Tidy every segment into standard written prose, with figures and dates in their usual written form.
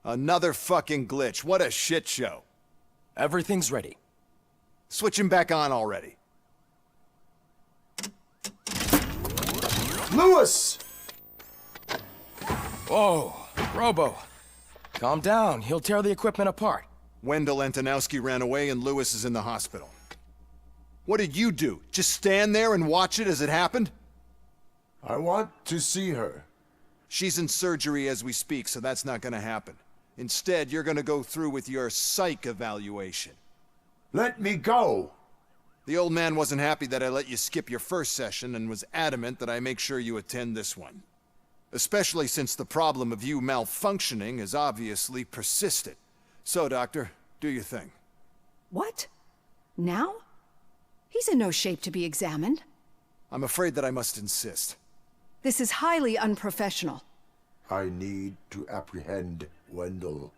Another fucking glitch. What a shit show. Everything's ready. Switch him back on already. Lewis! Whoa, Robo. Calm down. He'll tear the equipment apart. Wendell Antonowski ran away and Lewis is in the hospital. What did you do? Just stand there and watch it as it happened? I want to see her. She's in surgery as we speak, so that's not gonna happen. Instead, you're gonna go through with your psych evaluation. Let me go! The old man wasn't happy that I let you skip your first session and was adamant that I make sure you attend this one. Especially since the problem of you malfunctioning has obviously persisted. So, Doctor, do your thing. What? Now? He's in no shape to be examined. I'm afraid that I must insist. This is highly unprofessional. I need to apprehend Wendell.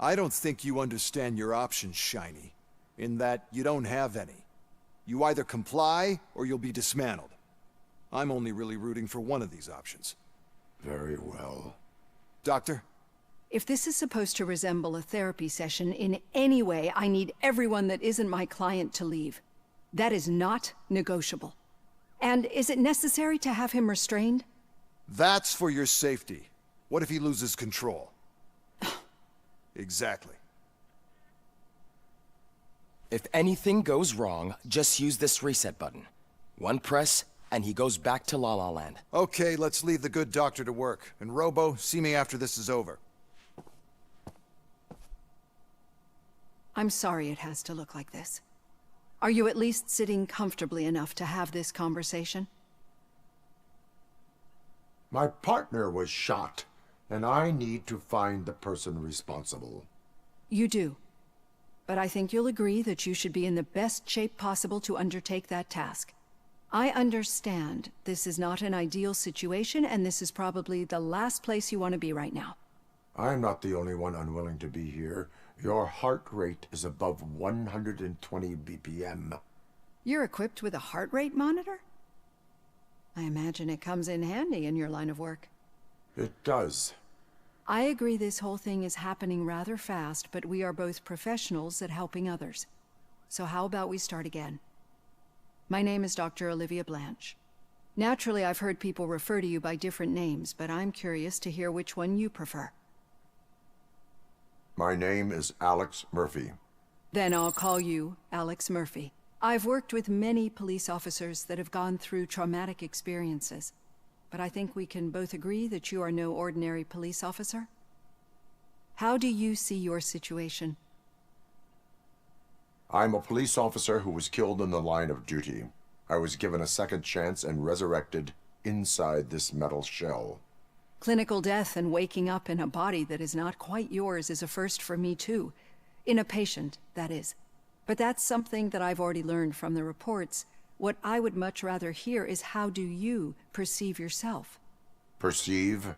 I don't think you understand your options, Shiny, in that you don't have any. You either comply or you'll be dismantled. I'm only really rooting for one of these options. Very well. Doctor? If this is supposed to resemble a therapy session in any way, I need everyone that isn't my client to leave. That is not negotiable. And is it necessary to have him restrained? That's for your safety. What if he loses control? Exactly. If anything goes wrong, just use this reset button. One press, and he goes back to La La Land. Okay, let's leave the good doctor to work. And Robo, see me after this is over. I'm sorry it has to look like this. Are you at least sitting comfortably enough to have this conversation? My partner was shot, and I need to find the person responsible. You do. But I think you'll agree that you should be in the best shape possible to undertake that task. I understand this is not an ideal situation, and this is probably the last place you want to be right now. I'm not the only one unwilling to be here. Your heart rate is above 120 BPM. You're equipped with a heart rate monitor? I imagine it comes in handy in your line of work. It does. I agree this whole thing is happening rather fast, but we are both professionals at helping others. So how about we start again? My name is Dr. Olivia Blanche. Naturally, I've heard people refer to you by different names, but I'm curious to hear which one you prefer. My name is Alex Murphy. Then I'll call you Alex Murphy. I've worked with many police officers that have gone through traumatic experiences, but I think we can both agree that you are no ordinary police officer. How do you see your situation? I'm a police officer who was killed in the line of duty. I was given a second chance and resurrected inside this metal shell. Clinical death and waking up in a body that is not quite yours is a first for me too. In a patient, that is. But that's something that I've already learned from the reports. What I would much rather hear is how do you perceive yourself? Perceive?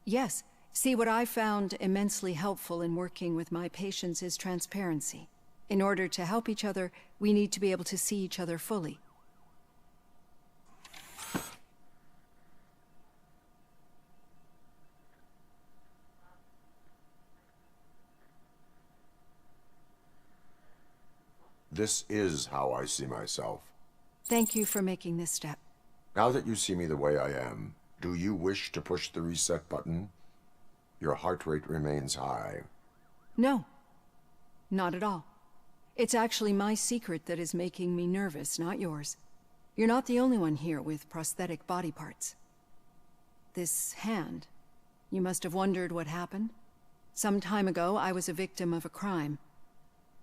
Yes. See, what I found immensely helpful in working with my patients is transparency. In order to help each other, we need to be able to see each other fully. This is how I see myself. Thank you for making this step. Now that you see me the way I am, do you wish to push the reset button? Your heart rate remains high. No, not at all. It's actually my secret that is making me nervous, not yours. You're not the only one here with prosthetic body parts. This hand, you must have wondered what happened. Some time ago, I was a victim of a crime.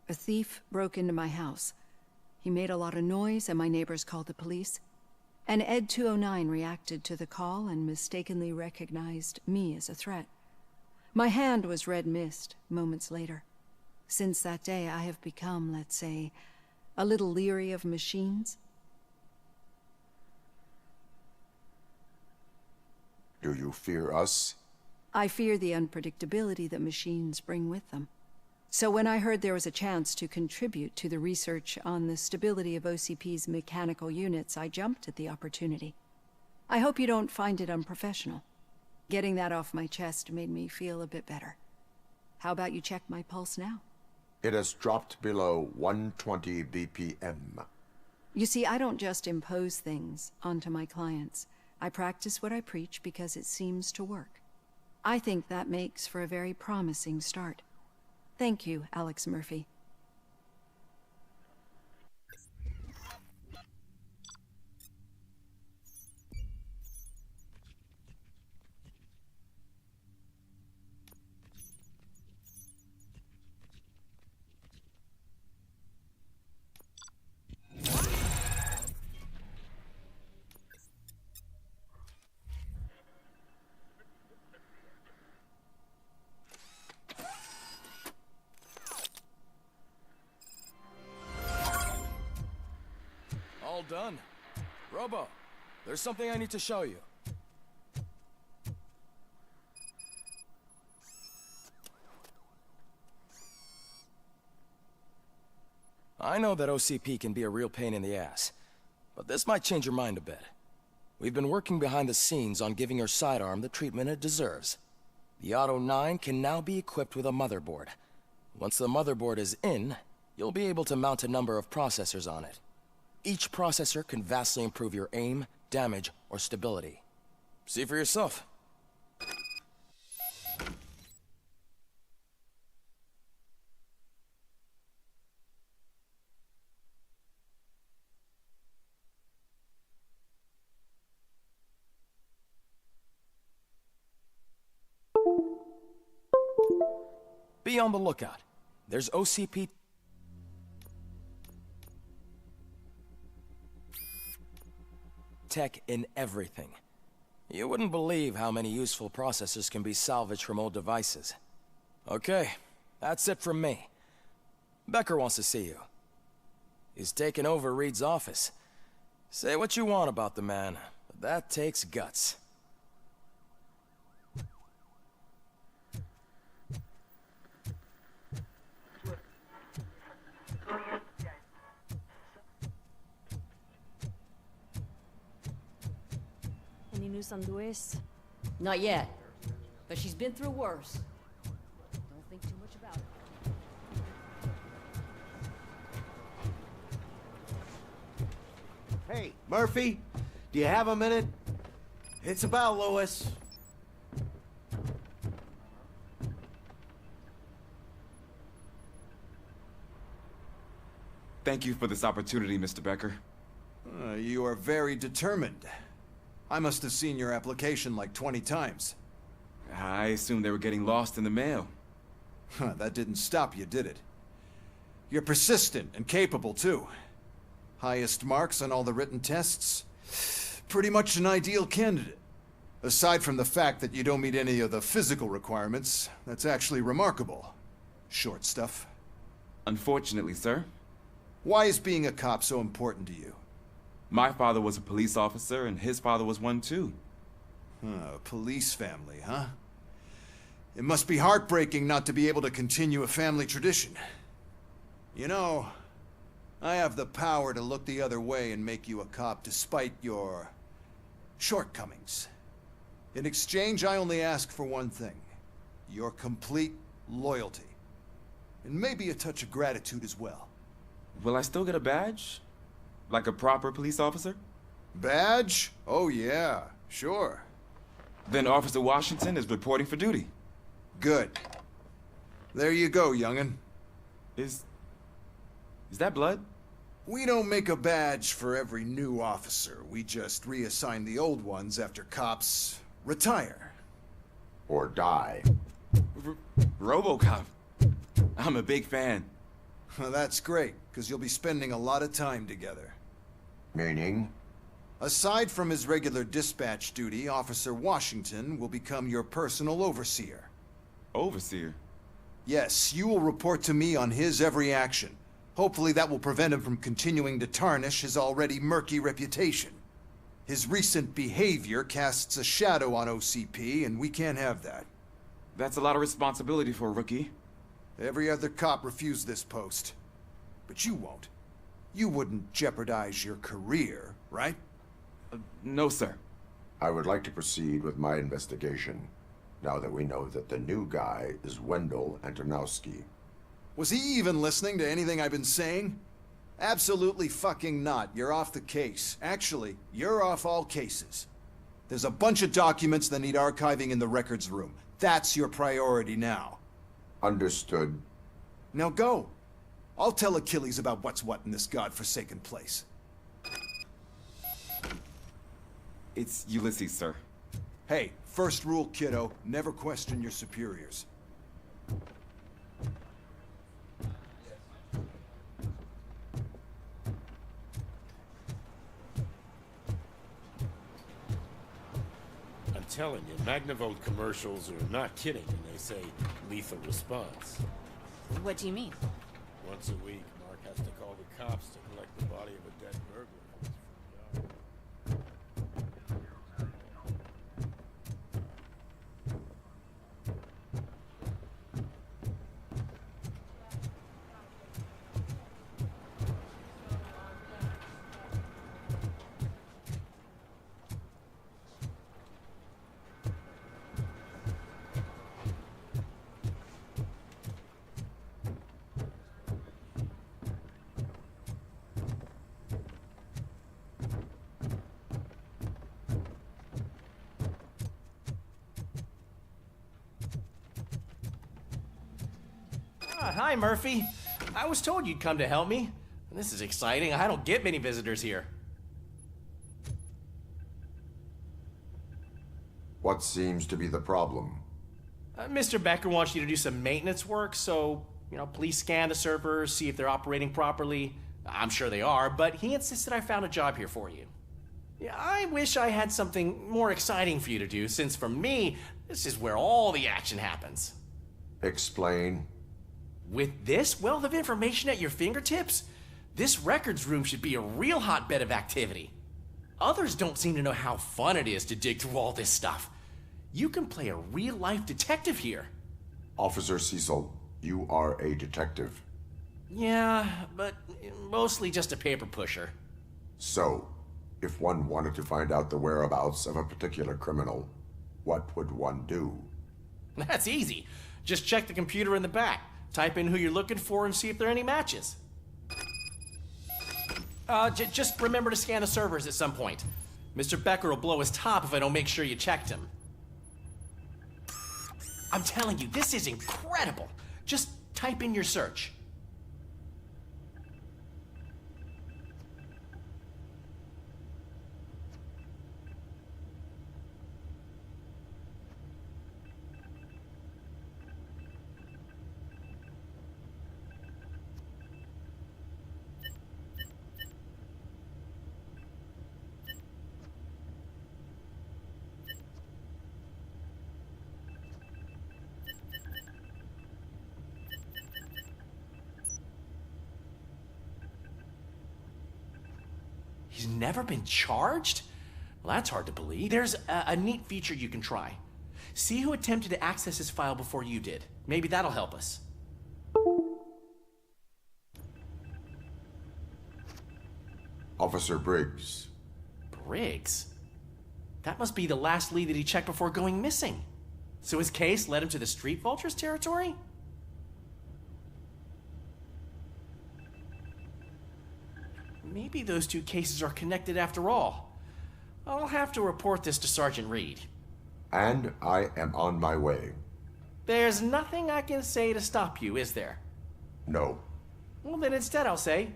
A thief broke into my house. He made a lot of noise and my neighbors called the police. And Ed 209 reacted to the call and mistakenly recognized me as a threat. My hand was red mist moments later. Since that day, I have become, let's say, a little leery of machines. Do you fear us? I fear the unpredictability that machines bring with them. So when I heard there was a chance to contribute to the research on the stability of OCP's mechanical units, I jumped at the opportunity. I hope you don't find it unprofessional. Getting that off my chest made me feel a bit better. How about you check my pulse now? It has dropped below 120 BPM. You see, I don't just impose things onto my clients. I practice what I preach because it seems to work. I think that makes for a very promising start. Thank you, Alex Murphy. All done. Robo, there's something I need to show you. I know that OCP can be a real pain in the ass, but this might change your mind a bit. We've been working behind the scenes on giving your sidearm the treatment it deserves. The Auto 9 can now be equipped with a motherboard. Once the motherboard is in, you'll be able to mount a number of processors on it. Each processor can vastly improve your aim, damage, or stability. See for yourself. Be on the lookout. There's OCP tech in everything. You wouldn't believe how many useful processors can be salvaged from old devices. Okay, that's it from me. Becker wants to see you. He's taken over Reed's office. Say what you want about the man, but that takes guts. Any news on Luis? Not yet, but she's been through worse. Don't think too much about it. Hey, Murphy, do you have a minute? It's about Louis. Thank you for this opportunity, Mr. Becker. You are very determined. I must have seen your application like 20 times. I assumed they were getting lost in the mail. That didn't stop you, did it? You're persistent and capable, too. Highest marks on all the written tests. Pretty much an ideal candidate. Aside from the fact that you don't meet any of the physical requirements, that's actually remarkable. Short stuff. Unfortunately, sir. Why is being a cop so important to you? My father was a police officer, and his father was one too. A police family, huh? It must be heartbreaking not to be able to continue a family tradition. You know, I have the power to look the other way and make you a cop despite your shortcomings. In exchange, I only ask for one thing. Your complete loyalty. And maybe a touch of gratitude as well. Will I still get a badge? Like a proper police officer? Badge? Oh yeah, sure. Then Officer Washington is reporting for duty. Good. There you go, young'un. Is that blood? We don't make a badge for every new officer. We just reassign the old ones after cops retire. Or die. RoboCop. I'm a big fan. Well, that's great, because you'll be spending a lot of time together. Meaning? Aside from his regular dispatch duty, Officer Washington will become your personal overseer. Overseer? Yes, you will report to me on his every action. Hopefully that will prevent him from continuing to tarnish his already murky reputation. His recent behavior casts a shadow on OCP, and we can't have that. That's a lot of responsibility for a rookie. Every other cop refused this post. But you won't. You wouldn't jeopardize your career, right? No, sir. I would like to proceed with my investigation. now that we know that the new guy is Wendell Antonowski. Was he even listening to anything I've been saying? Absolutely fucking not. You're off the case. Actually, you're off all cases. There's a bunch of documents that need archiving in the records room. That's your priority now. Understood. Now go. I'll tell Achilles about what's what in this godforsaken place. It's Ulysses, sir. Hey, first rule, kiddo, never question your superiors. I'm telling you, Magnavolt commercials are not kidding when they say lethal response. What do you mean? Once a week, Mark has to call the cops to collect the body of a dead burglar from his front yard. Hi, Murphy. I was told you'd come to help me. This is exciting. I don't get many visitors here. What seems to be the problem? Mr. Becker wants you to do some maintenance work, so, please scan the servers, see if they're operating properly. I'm sure they are, but he insisted I found a job here for you. Yeah, I wish I had something more exciting for you to do, since for me, this is where all the action happens. Explain. With this wealth of information at your fingertips, this records room should be a real hotbed of activity. Others don't seem to know how fun it is to dig through all this stuff. You can play a real-life detective here. Officer Cecil, you are a detective. Yeah, but mostly just a paper pusher. So, if one wanted to find out the whereabouts of a particular criminal, what would one do? That's easy. Just check the computer in the back. Type in who you're looking for and see if there are any matches. Just remember to scan the servers at some point. Mr. Becker will blow his top if I don't make sure you checked him. I'm telling you, this is incredible. Just type in your search. He's never been charged? Well, that's hard to believe. There's a neat feature you can try. See who attempted to access his file before you did. Maybe that'll help us. Officer Briggs. Briggs? That must be the last lead that he checked before going missing. So his case led him to the Street Vultures territory? Maybe those two cases are connected after all. I'll have to report this to Sergeant Reed. And I am on my way. There's nothing I can say to stop you, is there? No. Well, then instead I'll say,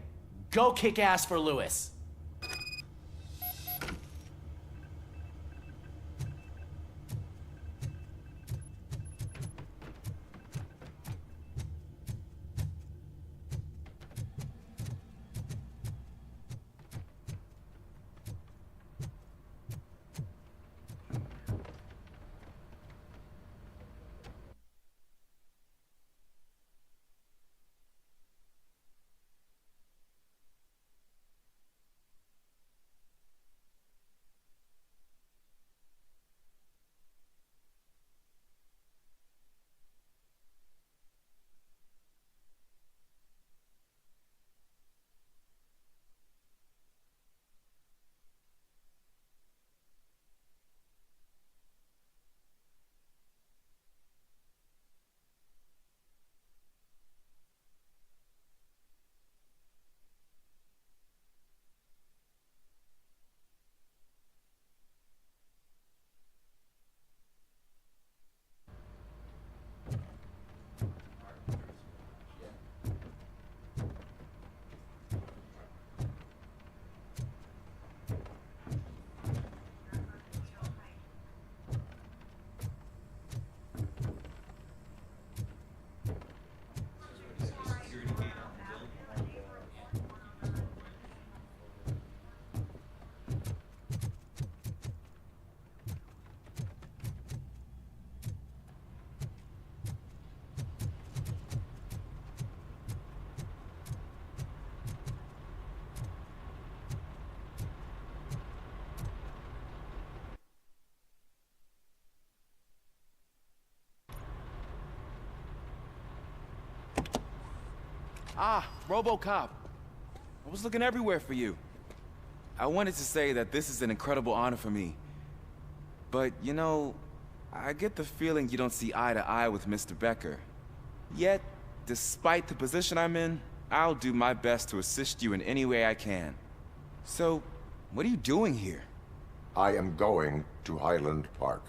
go kick ass for Lewis. Ah, RoboCop. I was looking everywhere for you. I wanted to say that this is an incredible honor for me. But, you know, I get the feeling you don't see eye to eye with Mr. Becker. Yet, despite the position I'm in, I'll do my best to assist you in any way I can. So, what are you doing here? I am going to Highland Park.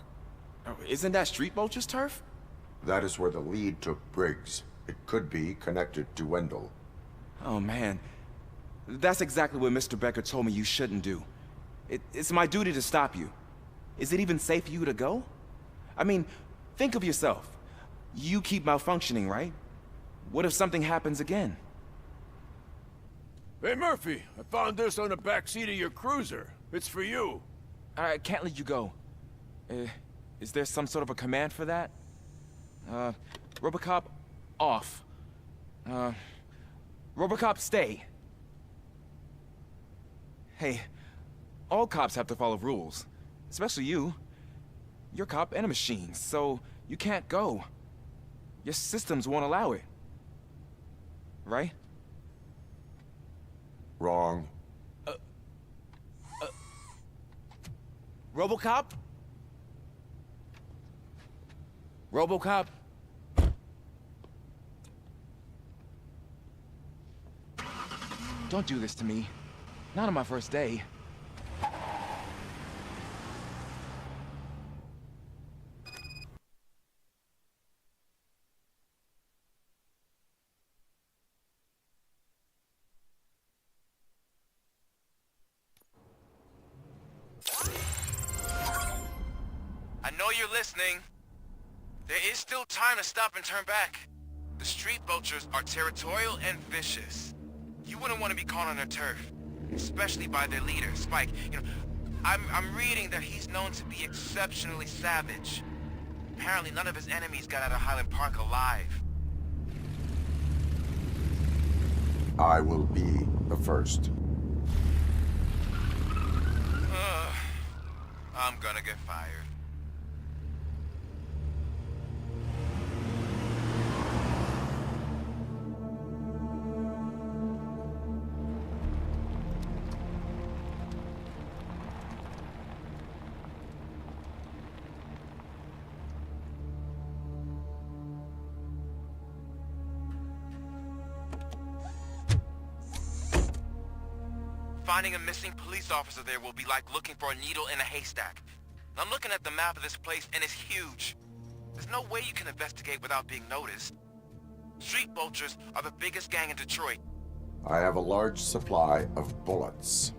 Oh, isn't that Street Vulture's turf? That is where the lead took Briggs. It could be connected to Wendell. Oh, man. That's exactly what Mr. Becker told me you shouldn't do. It's my duty to stop you. Is it even safe for you to go? I mean, think of yourself. You keep malfunctioning, right? What if something happens again? Hey, Murphy, I found this on the back seat of your cruiser. It's for you. I can't let you go. Is there some sort of a command for that? RoboCop, off. RoboCop, stay. Hey, all cops have to follow rules. Especially you. You're a cop and a machine, so you can't go. Your systems won't allow it. Right? Wrong. RoboCop? RoboCop? Don't do this to me. Not on my first day. I know you're listening. There is still time to stop and turn back. The street vultures are territorial and vicious. You wouldn't want to be caught on their turf, especially by their leader, Spike. You know, I'm reading that he's known to be exceptionally savage. Apparently none of his enemies got out of Highland Park alive. I will be the first. I'm gonna get fired. Finding a missing police officer there will be like looking for a needle in a haystack. I'm looking at the map of this place and it's huge. There's no way you can investigate without being noticed. Street vultures are the biggest gang in Detroit. I have a large supply of bullets.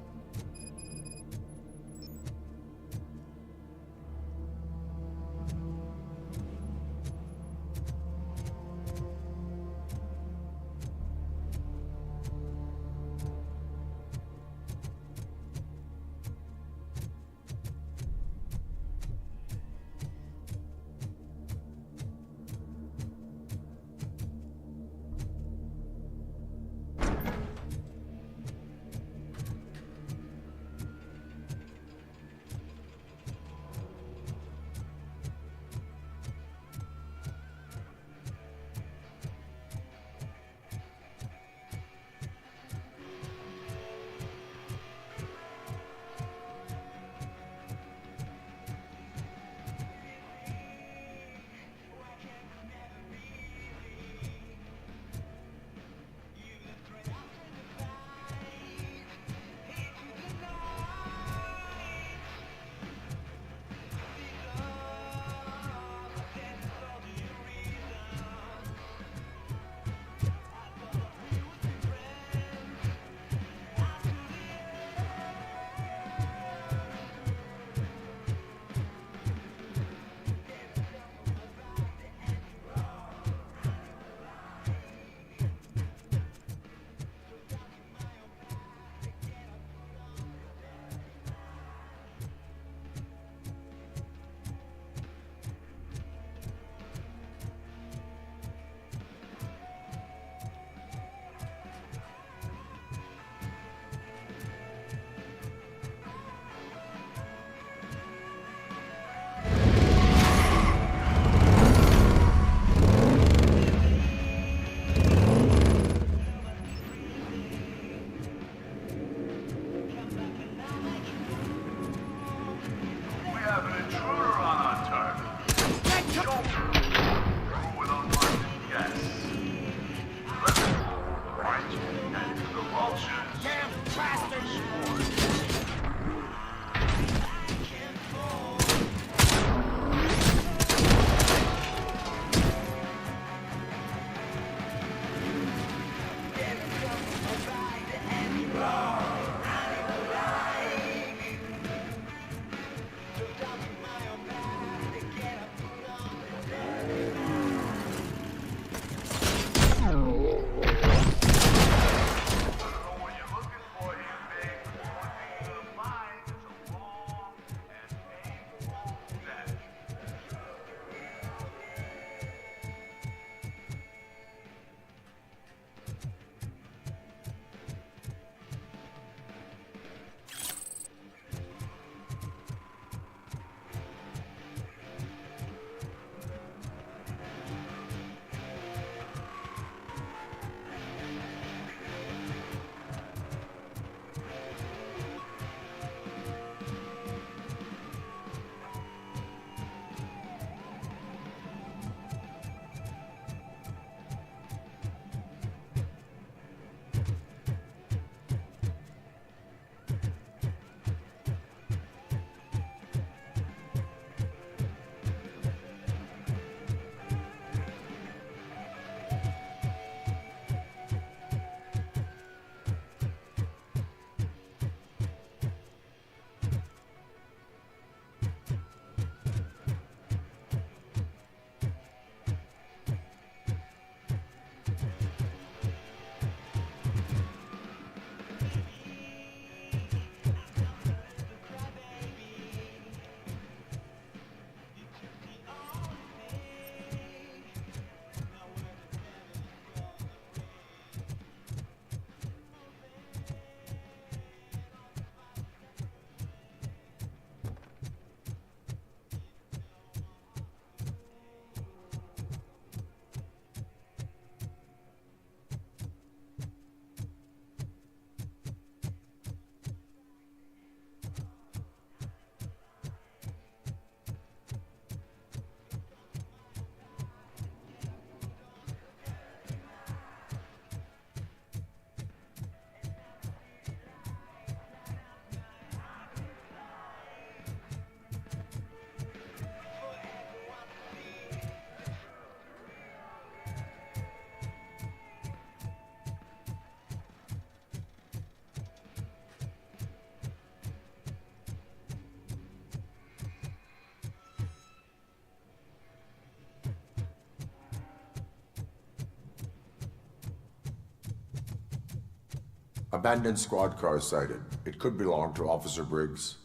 Abandoned squad car sighted. It could belong to Officer Briggs.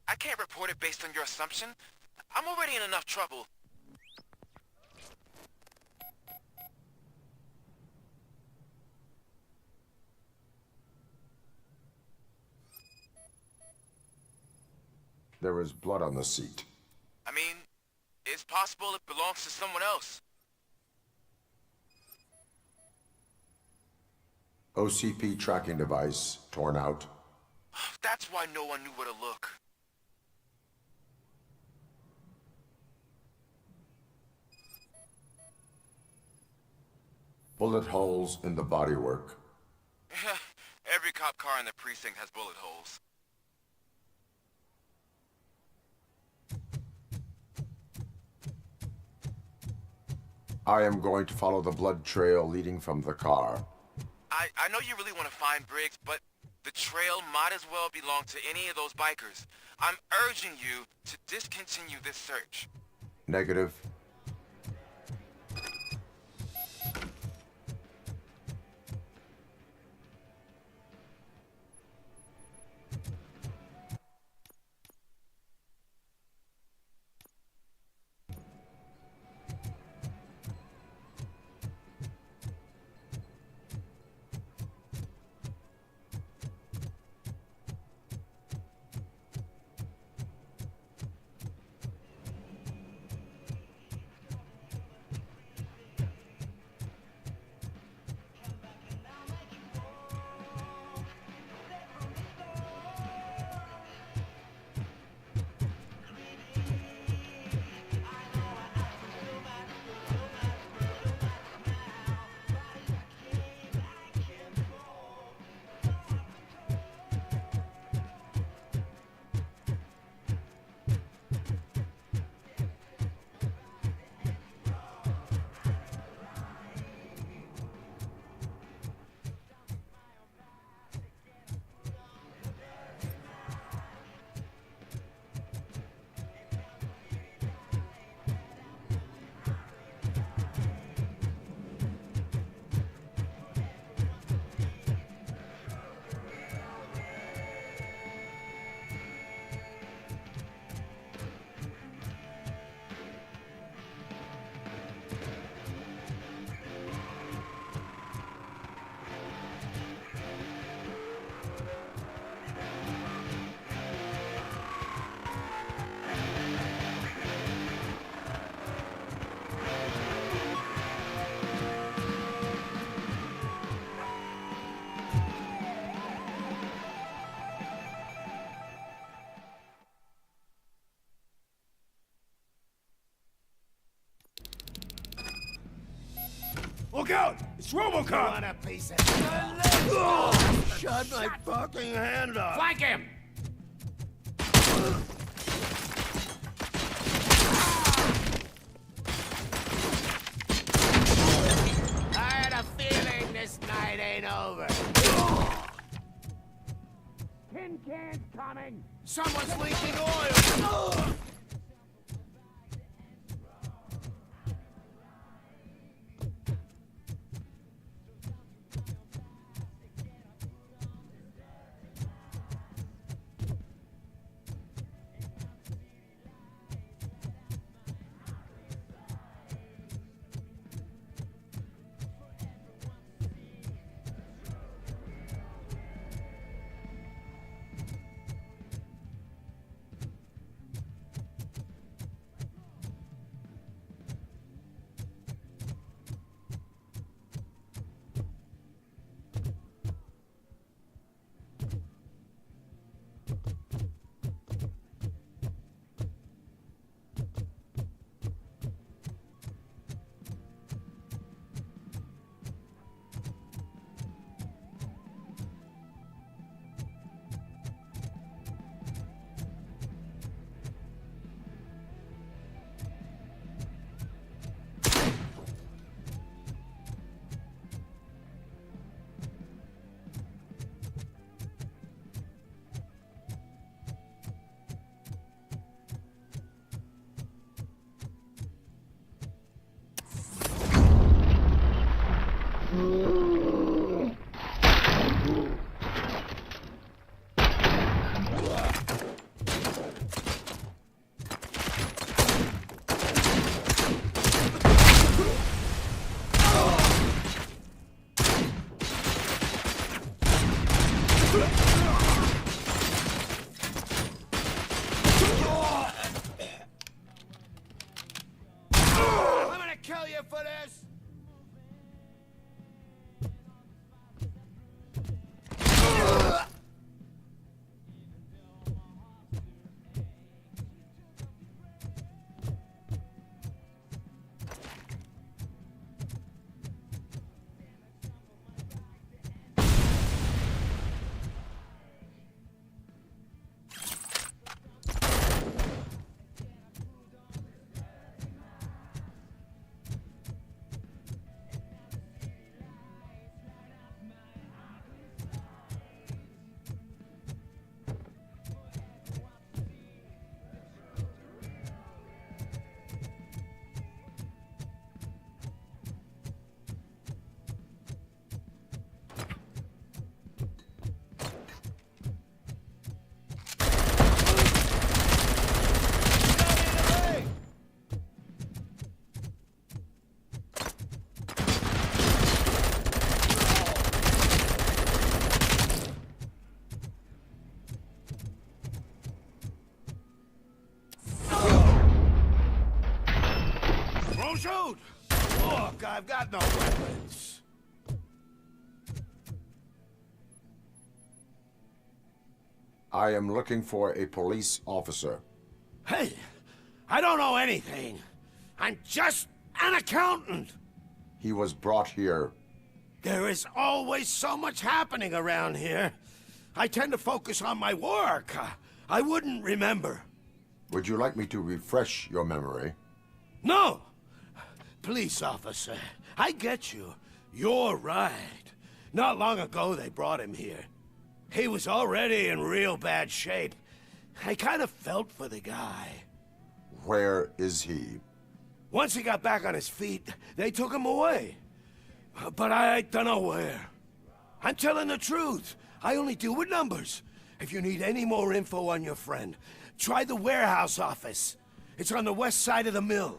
I can't report it based on your assumption. I'm already in enough trouble. There is blood on the seat. I mean, it's possible it belongs to someone else. OCP tracking device torn out. That's why no one knew where to look. Bullet holes in the bodywork. Every cop car in the precinct has bullet holes. I am going to follow the blood trail leading from the car. I know you really want to find Briggs, but the trail might as well belong to any of those bikers. I'm urging you to discontinue this search. Negative. Look out! It's RoboCop! Want a piece of... Shut my fucking hand off! Flank him! I had a feeling this night ain't over. Tin cans coming! Someone's leaking oil! I'm gonna kill you for this! Don't shoot! Look, I've got no weapons. I am looking for a police officer. Hey, I don't know anything. I'm just an accountant. He was brought here. There is always so much happening around here. I tend to focus on my work. I wouldn't remember. Would you like me to refresh your memory? No! Police officer, I get you. You're right. Not long ago they brought him here. He was already in real bad shape. I kind of felt for the guy. Where is he? Once he got back on his feet, they took him away. But I don't know where. I'm telling the truth. I only deal with numbers. If you need any more info on your friend, try the warehouse office. It's on the west side of the mill.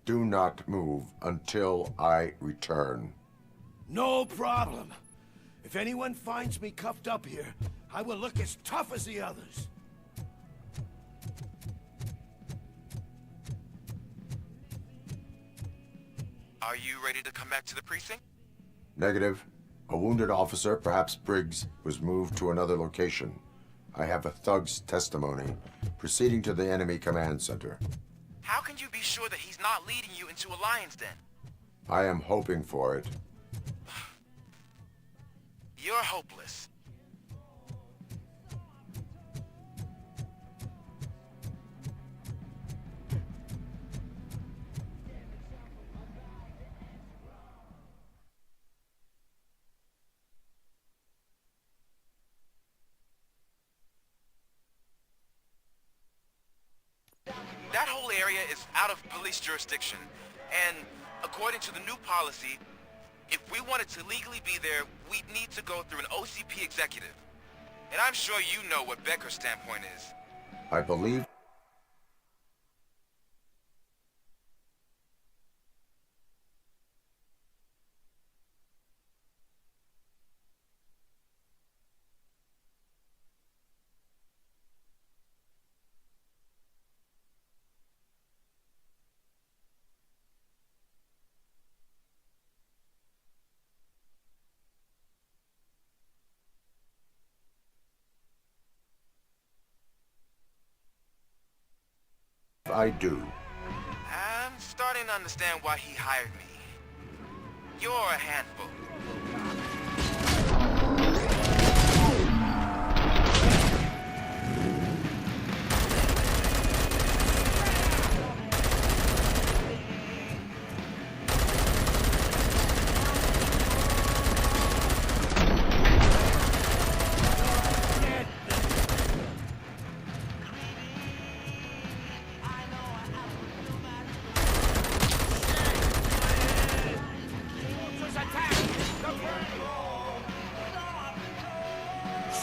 Do not move until I return. No problem. If anyone finds me cuffed up here, I will look as tough as the others. Are you ready to come back to the precinct? Negative. A wounded officer, perhaps Briggs, was moved to another location. I have a thug's testimony proceeding to the enemy command center. How can you be sure that he's not leading you into a lion's den? I am hoping for it. You're hopeless. That whole area is out of police jurisdiction, and according to the new policy, if we wanted to legally be there, we'd need to go through an OCP executive. And I'm sure you know what Becker's standpoint is. I believe I do. I'm starting to understand why he hired me. You're a handful.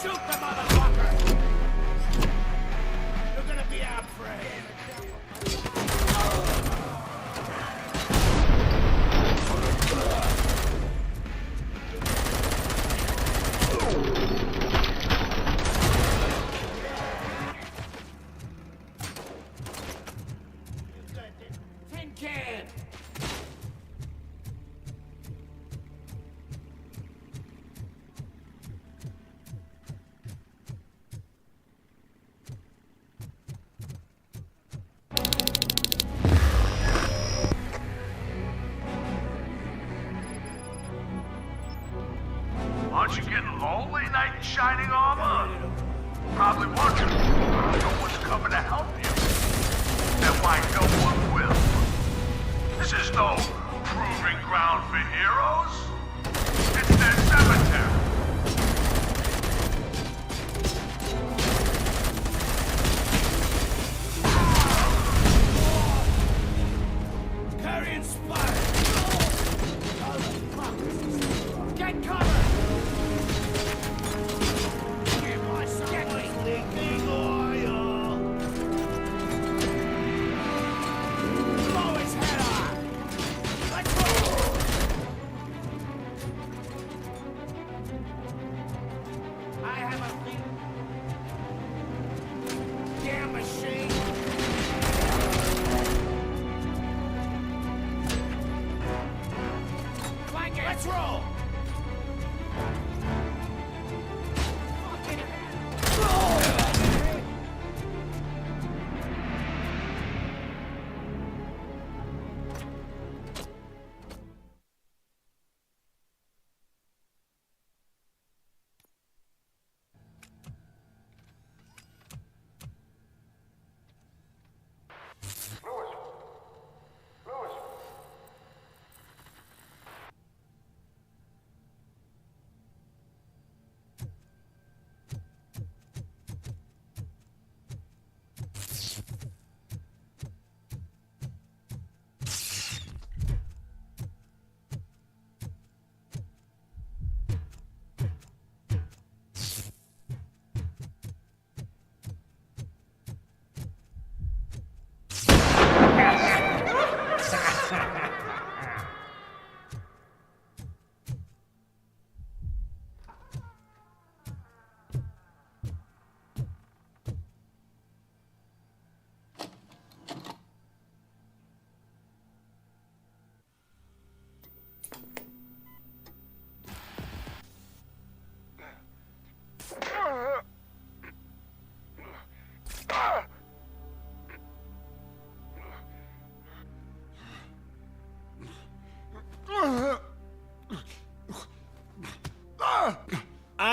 Shoot the motherfucker! You're gonna be our prey. Tin can! Aren't you getting lonely, knight in shining armor? Probably wondering why no one's coming to help you. And why no one will. This is no proving ground for heroes. It's their cemetery. Carrying spire! Get cover! Get my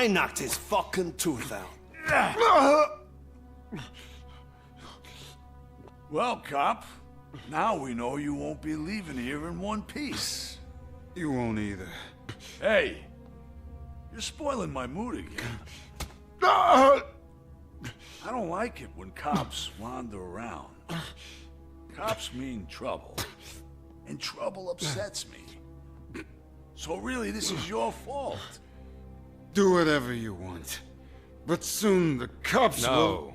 I knocked his fucking tooth out. Well, cop, now we know you won't be leaving here in one piece. You won't either. Hey, you're spoiling my mood again. I don't like it when cops wander around. Cops mean trouble, and trouble upsets me. So really, this is your fault. Do whatever you want. But soon the cops will...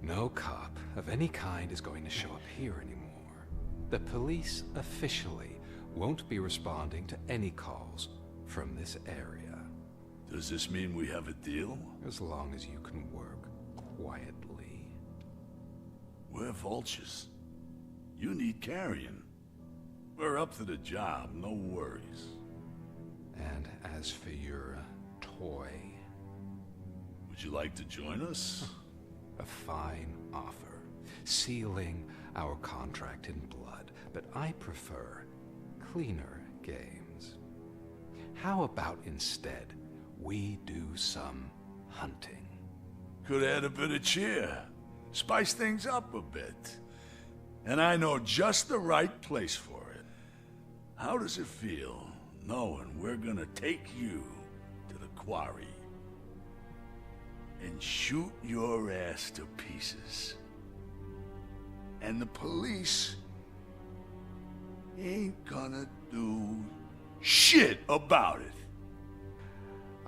No cop of any kind is going to show up here anymore. The police officially won't be responding to any calls from this area. Does this mean we have a deal? As long as you can work quietly. We're vultures. You need carrion. We're up to the job, no worries. And as for your toy... Would you like to join us? A fine offer, sealing our contract in blood, but I prefer cleaner games. How about instead we do some hunting? Could add a bit of cheer, spice things up a bit. And I know just the right place for it. How does it feel knowing we're gonna take you to the quarry and shoot your ass to pieces? And the police ain't gonna do shit about it.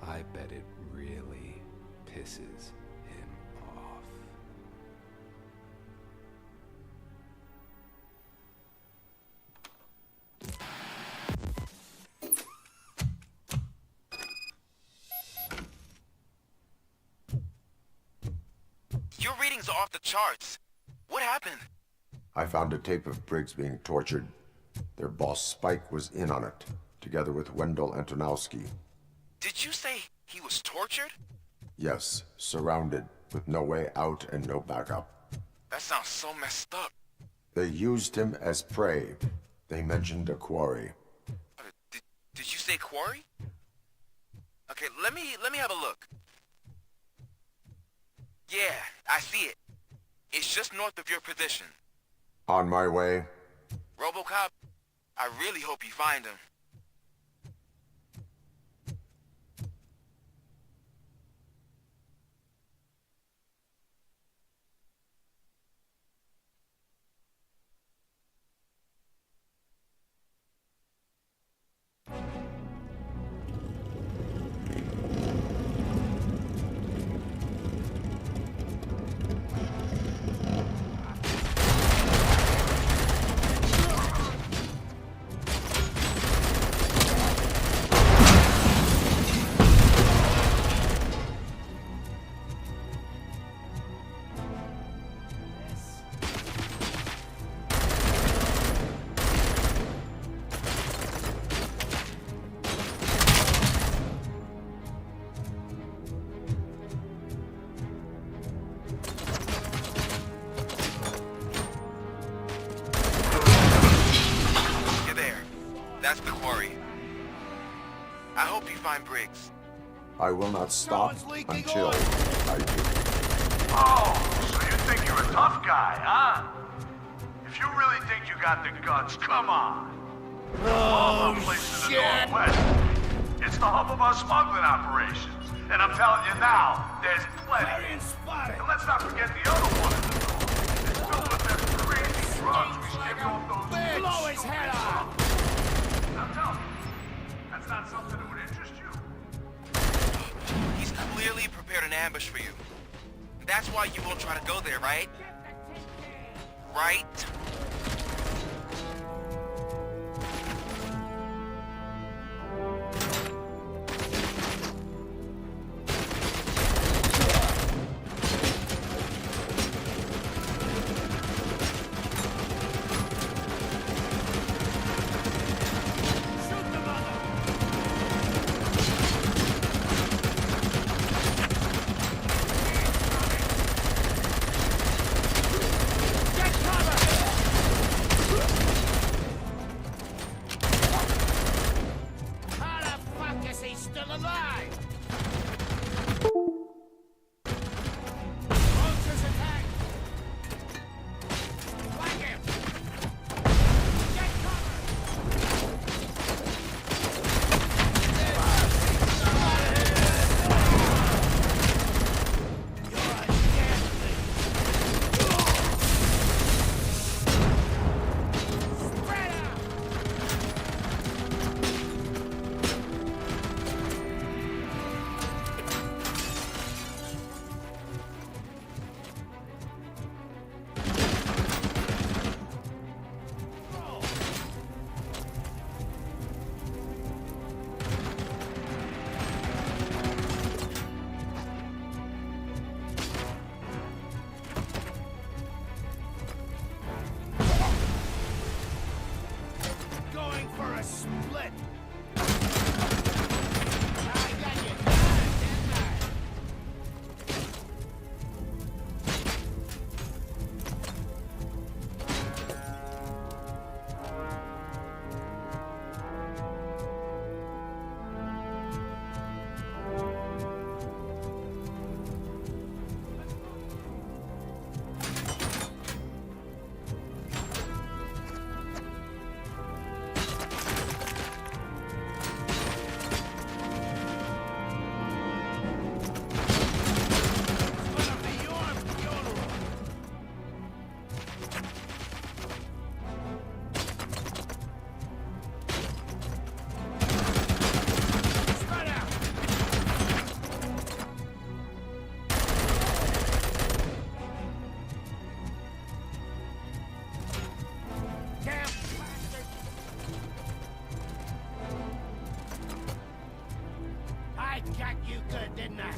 I bet it really pisses him off. Your readings are off the charts. What happened? I found a tape of Briggs being tortured. Their boss Spike was in on it, together with Wendell Antonowski. Did you say he was tortured? Yes, surrounded, with no way out and no backup. That sounds so messed up. They used him as prey. They mentioned a quarry. Did you say quarry? Okay, let me have a look. Yeah, I see it. It's just north of your position. On my way. RoboCop, I really hope you find him. That's the quarry. I hope you find Briggs. I will not stop until I do. Oh, so you think you're a tough guy, huh? If you really think you got the guts, come on. Oh, place in shit! the Northwest. It's the hub of our smuggling operations. And I'm telling you now, there's plenty. And let's not forget the other one in the north. It's filled with them crazy drugs we skipped off those... Blow his head off! Now tell me, that's not something that would interest you? He's clearly prepared an ambush for you. That's why you won't try to go there, right? Right? you good, didn't I?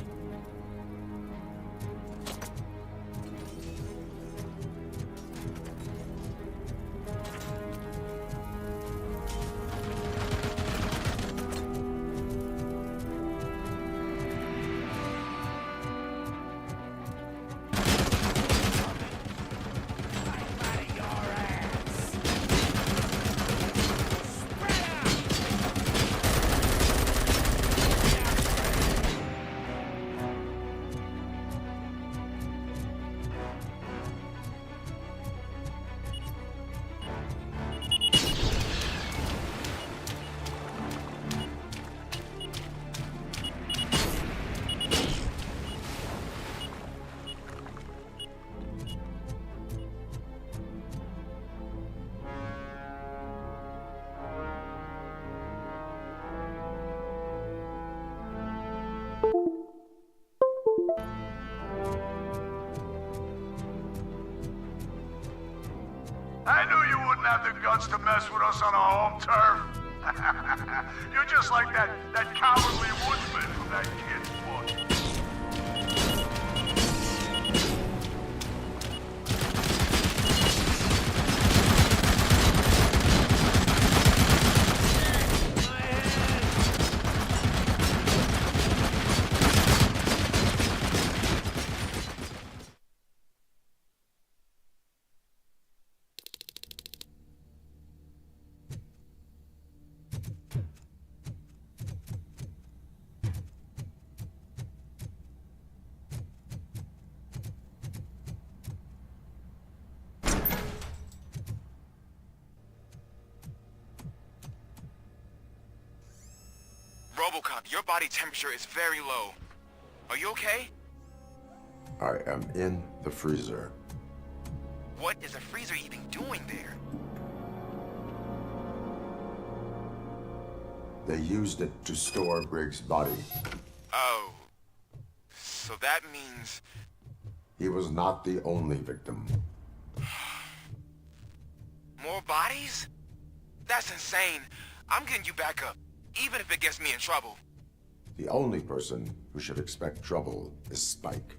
I knew you wouldn't have the guts to mess with us on our home turf. You're just like that cowardly woodsman from that kid's book. RoboCop, your body temperature is very low. Are you okay? I am in the freezer. What is a freezer even doing there? They used it to store Briggs' body. Oh. So that means... He was not the only victim. More bodies? That's insane. I'm getting you back up, even if it gets me in trouble. The only person who should expect trouble is Spike.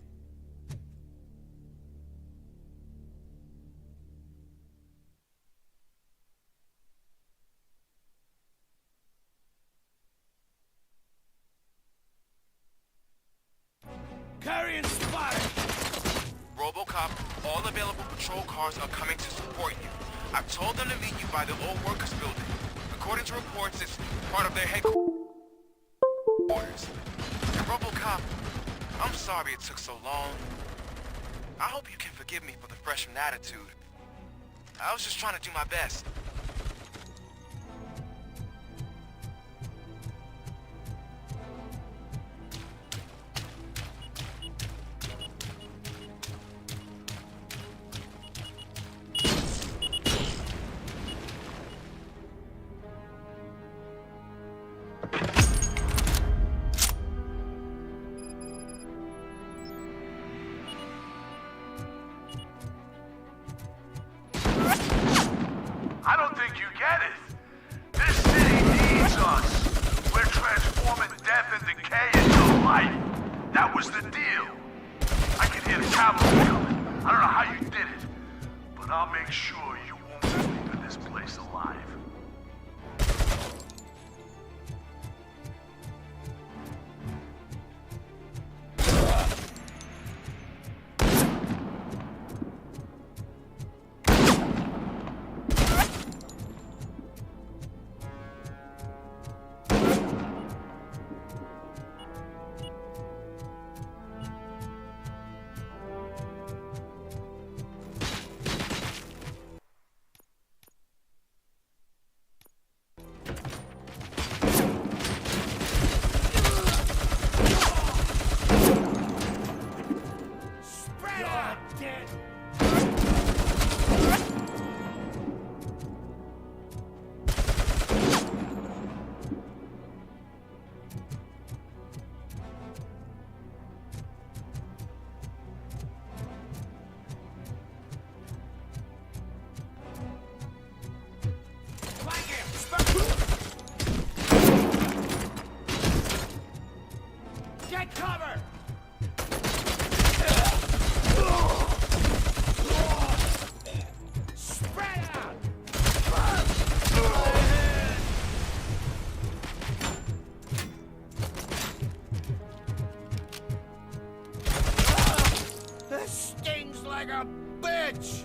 Carrying spotted! RoboCop, all available patrol cars are coming to support you. I've told them to meet you by the old workers building. According to reports, it's part of their headquarters. And RoboCop, I'm sorry it took so long. I hope you can forgive me for the freshman attitude. I was just trying to do my best. I don't think you get it. This city needs us. We're transforming death and decay into life. That was the deal. I can hear the cavalry coming. I don't know how you did it, but I'll make sure you won't be leaving this place alive. Take cover! Spread out! This stings like a bitch!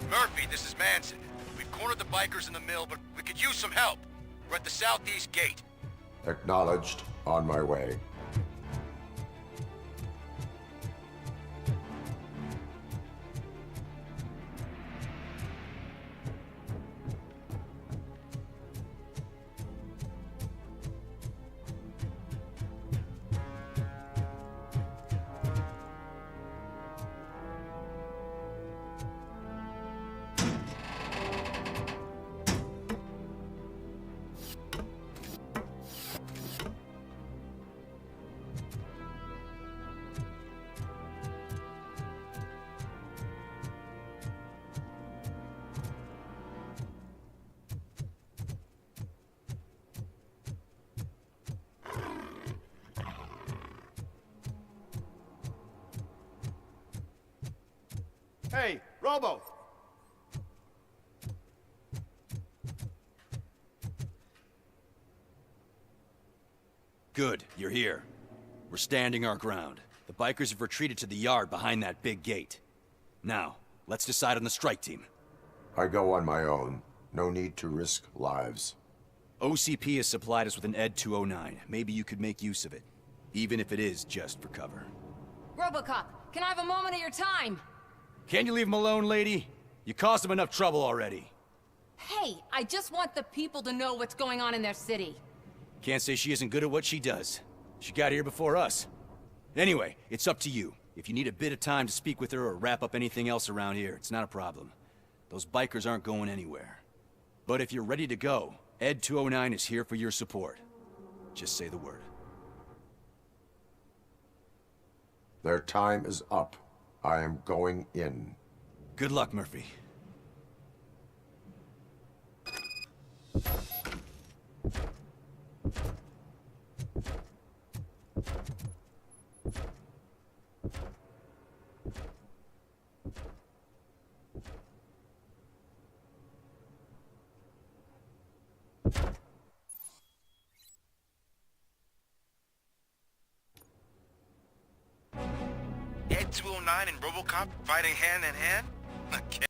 Murphy, this is Manson. We've cornered the bikers in the mill, but we could use some help. We're at the southeast gate. Acknowledged. On my way. Hey, Robo! Good, you're here. We're standing our ground. The bikers have retreated to the yard behind that big gate. Now, let's decide on the strike team. I go on my own. No need to risk lives. OCP has supplied us with an ED 209. Maybe you could make use of it. Even if it is just for cover. RoboCop, can I have a moment of your time? Can't you leave him alone, lady? You caused him enough trouble already. Hey, I just want the people to know what's going on in their city. Can't say she isn't good at what she does. She got here before us. Anyway, it's up to you. If you need a bit of time to speak with her or wrap up anything else around here, it's not a problem. Those bikers aren't going anywhere. But if you're ready to go, ED 209 is here for your support. Just say the word. Their time is up. I am going in. Good luck, Murphy. Ed 209 and RoboCop fighting hand in hand? Okay.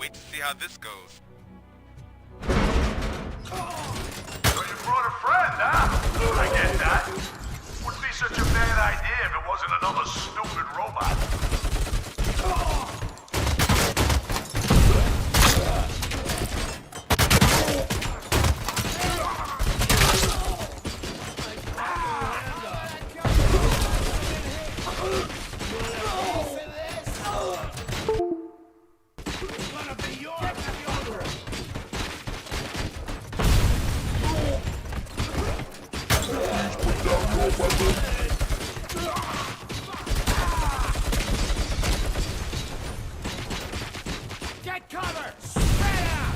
Wait to see how this goes. So you brought a friend, huh? I get that. Wouldn't be such a bad idea if it wasn't another stupid robot. Get cover! Spread out!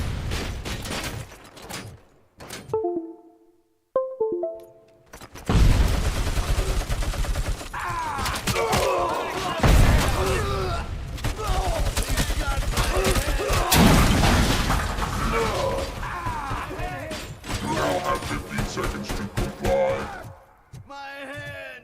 You now have 15 seconds to comply. My hand!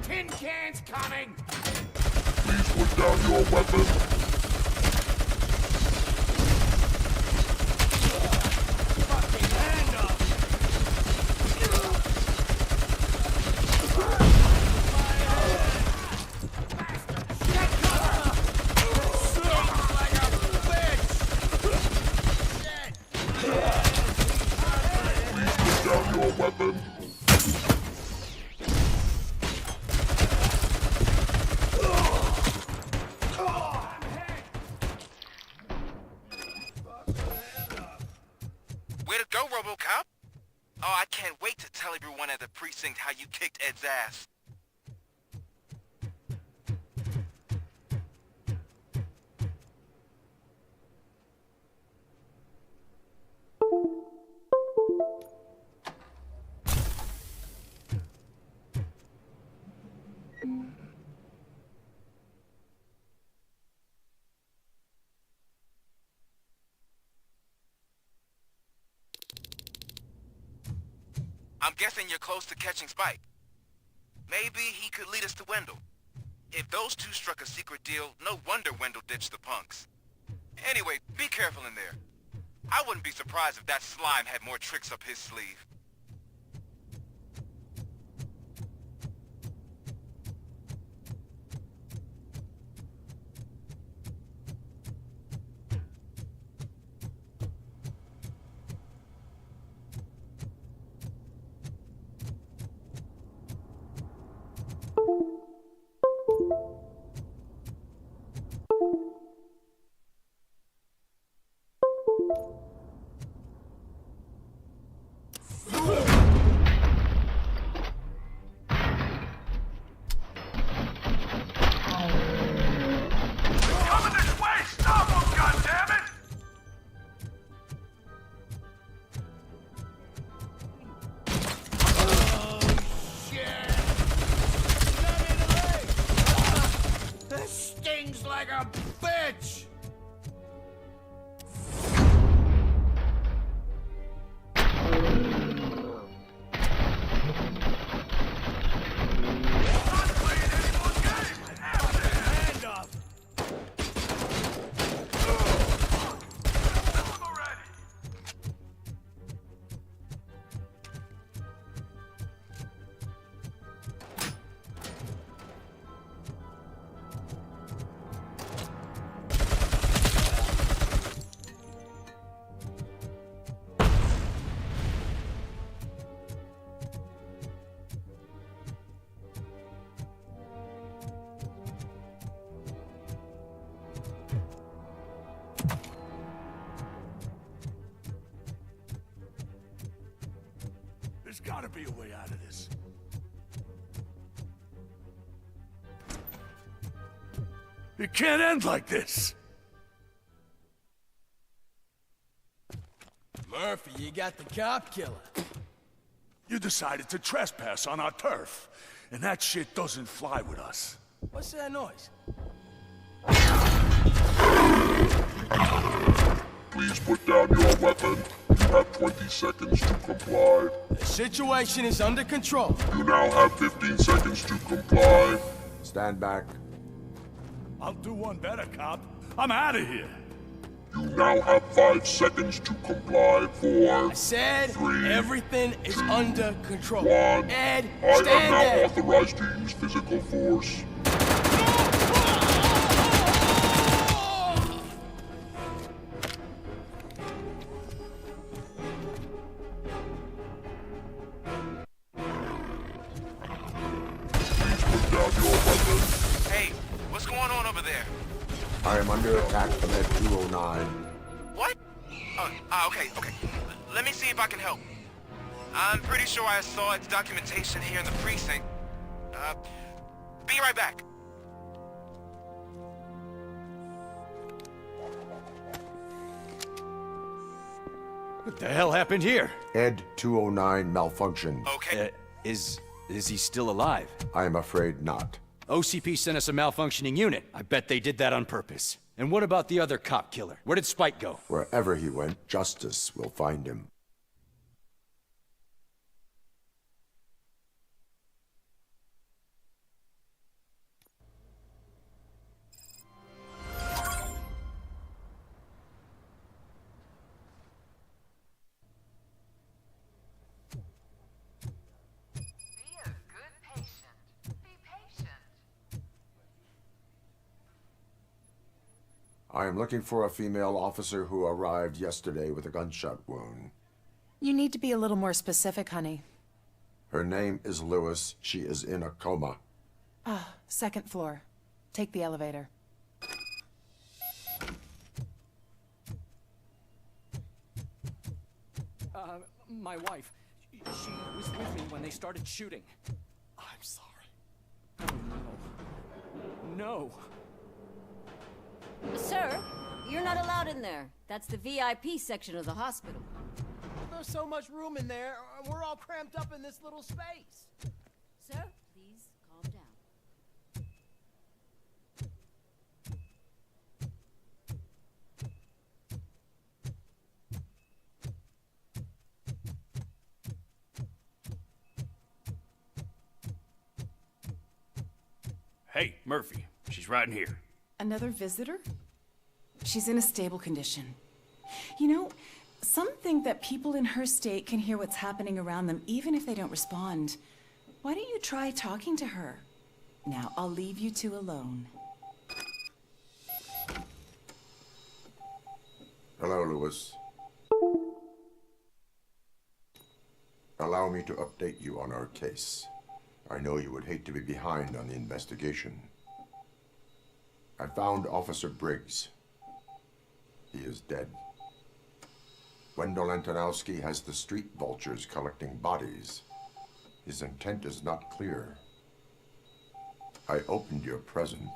Tin cans coming! Please put down your weapon. Fucking hand up! Get cover! Stings like a bitch! Shit! Please put down your weapon. Way to go, RoboCop! Oh, I can't wait to tell everyone at the precinct how you kicked Ed's ass. I'm guessing you're close to catching Spike. Maybe he could lead us to Wendell. If those two struck a secret deal, no wonder Wendell ditched the punks. Anyway, be careful in there. I wouldn't be surprised if that slime had more tricks up his sleeve. Coming this way! Stop him, goddammit! This stings like a bitch! Hand up! be a way out of this. It can't end like this. Murphy, you got the cop killer. You decided to trespass on our turf, and that shit doesn't fly with us. What's that noise? Please put down your weapon. You have 20 seconds to comply. The situation is under control. You now have 15 seconds to comply. Stand back. I'll do one better, cop. I'm out of here. You now have 5 seconds to comply. 4, I said 3, everything is 2, under control. 1. Ed, I stand am now there. authorized to use physical force. Please put down your weapon. Hey, what's going on over there? I am under attack from Ed 209. What? Okay. Let me see if I can help. I'm pretty sure I saw its documentation here in the precinct. Be right back. What the hell happened here? Ed 209 malfunction. Okay. Is he still alive? I am afraid not. OCP sent us a malfunctioning unit. I bet they did that on purpose. And what about the other cop killer? Where did Spike go? Wherever he went, justice will find him. I am looking for a female officer who arrived yesterday with a gunshot wound. You need to be a little more specific, honey. Her name is Lewis. She is in a coma. Ah, second floor. Take the elevator. My wife. She was with me when they started shooting. I'm sorry. Oh, no. No. Sir, you're not allowed in there. That's the VIP section of the hospital. There's so much room in there, we're all cramped up in this little space. Sir, please calm down. Hey, Murphy. She's right in here. Another visitor? She's in a stable condition. You know, some think that people in her state can hear what's happening around them even if they don't respond. Why don't you try talking to her? Now, I'll leave you two alone. Hello, Lewis. Allow me to update you on our case. I know you would hate to be behind on the investigation. I found Officer Briggs. He is dead. Wendell Antonowski has the street vultures collecting bodies. His intent is not clear. I opened your present.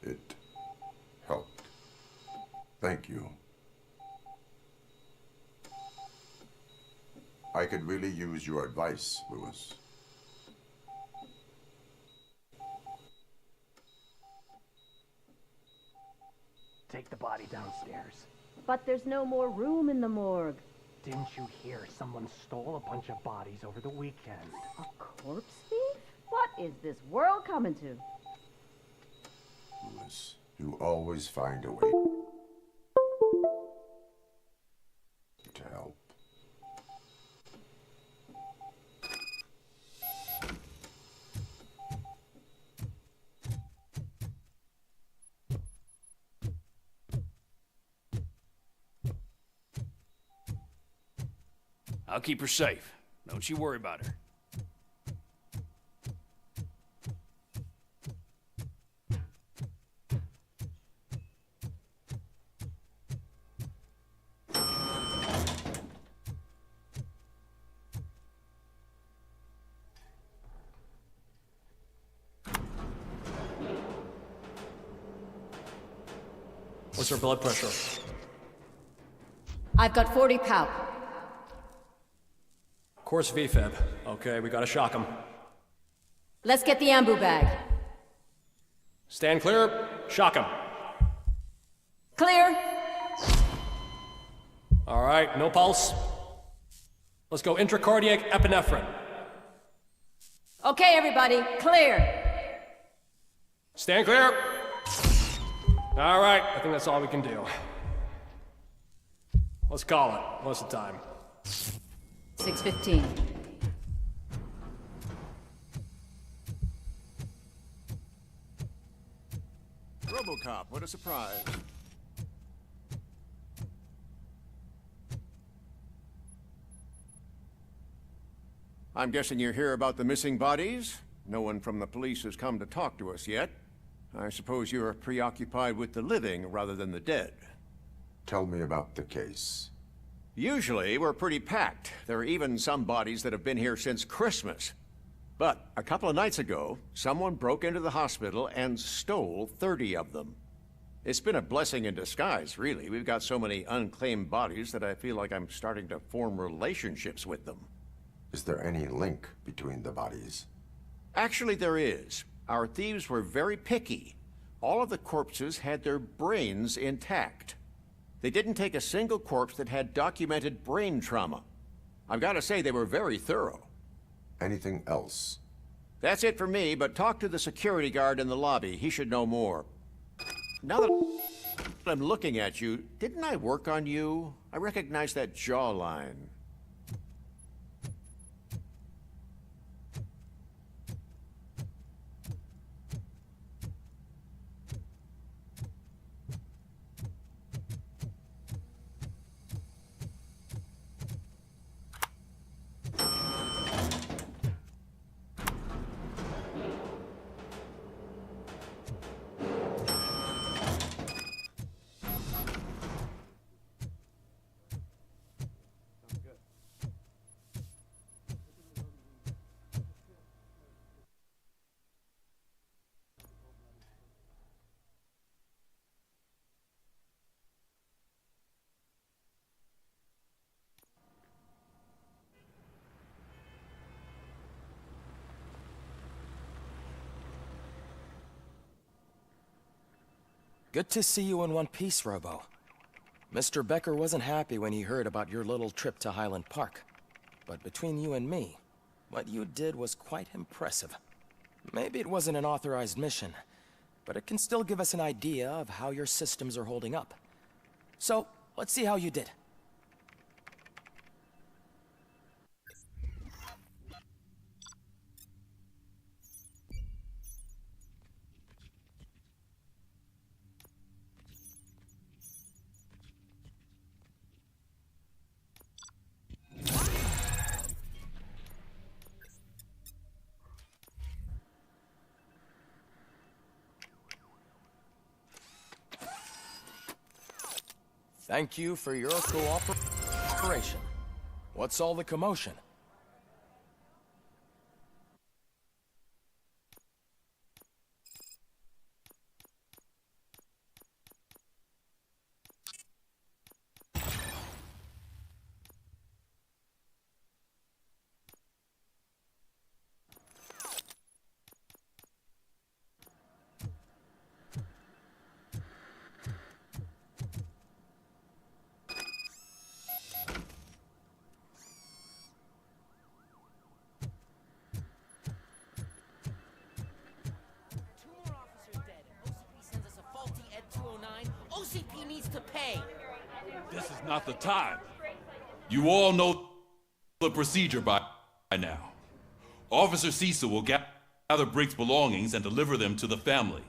It helped. Thank you. I could really use your advice, Lewis. Take the body downstairs. But there's no more room in the morgue. Didn't you hear someone stole a bunch of bodies over the weekend? A corpse thief? What is this world coming to? Lewis, you always find a way to help. I'll keep her safe. Don't you worry about her. What's her blood pressure? I've got 40 pout. Course VFib. Okay, we gotta shock him. Let's get the ambu bag. Stand clear. Shock him. Clear. All right, no pulse. Let's go intracardiac epinephrine. Okay, everybody, clear. Stand clear. All right, I think that's all we can do. Let's call it. What's the time? 6:15. RoboCop, what a surprise. I'm guessing you're here about the missing bodies? No one from the police has come to talk to us yet. I suppose you're preoccupied with the living rather than the dead. Tell me about the case. Usually, we're pretty packed. There are even some bodies that have been here since Christmas. But a couple of nights ago, someone broke into the hospital and stole 30 of them. It's been a blessing in disguise, really. We've got so many unclaimed bodies that I feel like I'm starting to form relationships with them. Is there any link between the bodies? Actually, there is. Our thieves were very picky. All of the corpses had their brains intact. They didn't take a single corpse that had documented brain trauma. I've got to say, they were very thorough. Anything else? That's it for me, but talk to the security guard in the lobby. He should know more. Now that I'm looking at you, didn't I work on you? I recognize that jawline. Good to see you in one piece, Robo. Mr. Becker wasn't happy when he heard about your little trip to Highland Park. But between you and me, what you did was quite impressive. Maybe it wasn't an authorized mission, but it can still give us an idea of how your systems are holding up. So, let's see how you did. Thank you for your cooperation. What's all the commotion? OCP needs to pay. This is not the time. You all know the procedure by now. Officer Cecil will gather Briggs' belongings and deliver them to the family.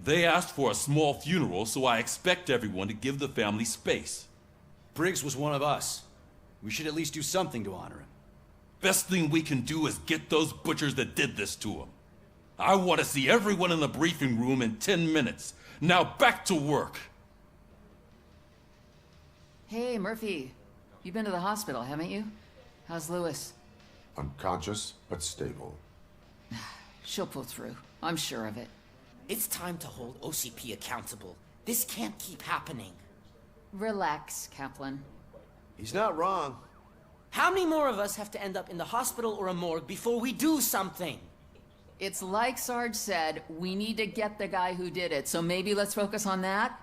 They asked for a small funeral, so I expect everyone to give the family space. Briggs was one of us. We should at least do something to honor him. Best thing we can do is get those butchers that did this to him. I want to see everyone in the briefing room in 10 minutes. Now back to work. Hey, Murphy. You've been to the hospital, haven't you? How's Lewis? Unconscious, but stable. She'll pull through. I'm sure of it. It's time to hold OCP accountable. This can't keep happening. Relax, Kaplan. He's not wrong. How many more of us have to end up in the hospital or a morgue before we do something? It's like Sarge said, we need to get the guy who did it, so maybe let's focus on that?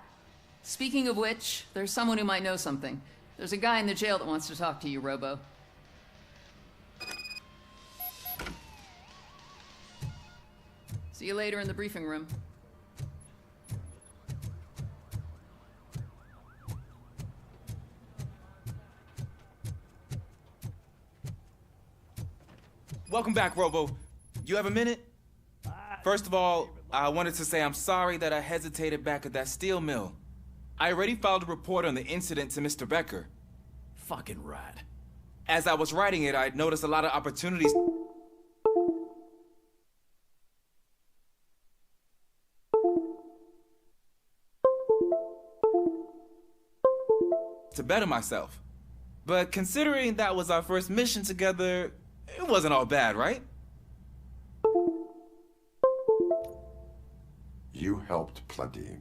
Speaking of which, there's someone who might know something. There's a guy in the jail that wants to talk to you, Robo. See you later in the briefing room. Welcome back, Robo. You have a minute? First of all, I wanted to say I'm sorry that I hesitated back at that steel mill. I already filed a report on the incident to Mr. Becker. Fucking rad. As I was writing it, I noticed a lot of opportunities to better myself. But considering that was our first mission together, it wasn't all bad, right? You helped plenty.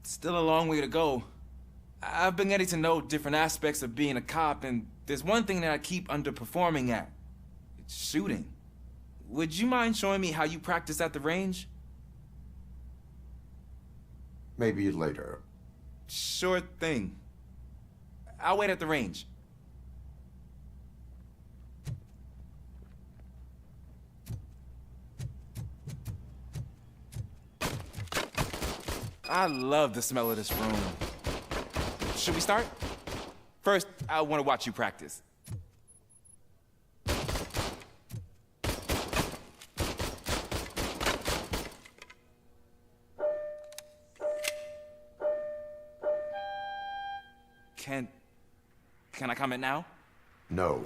Still a long way to go. I've been getting to know different aspects of being a cop, and there's one thing that I keep underperforming at. It's shooting. Would you mind showing me how you practice at the range? Maybe later. Sure thing. I'll wait at the range. I love the smell of this room. Should we start? First, I want to watch you practice. Can I comment now? No.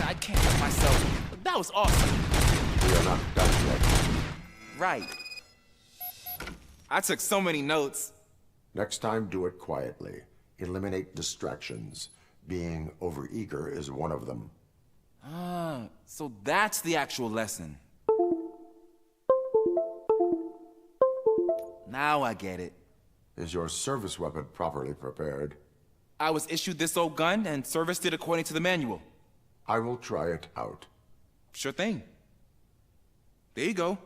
I can't help myself. That was awesome. We are not done yet. Right. I took so many notes. Next time, do it quietly. Eliminate distractions. Being overeager is one of them. Ah, so that's the actual lesson. Now I get it. Is your service weapon properly prepared? I was issued this old gun and serviced it according to the manual. I will try it out. Sure thing. There you go.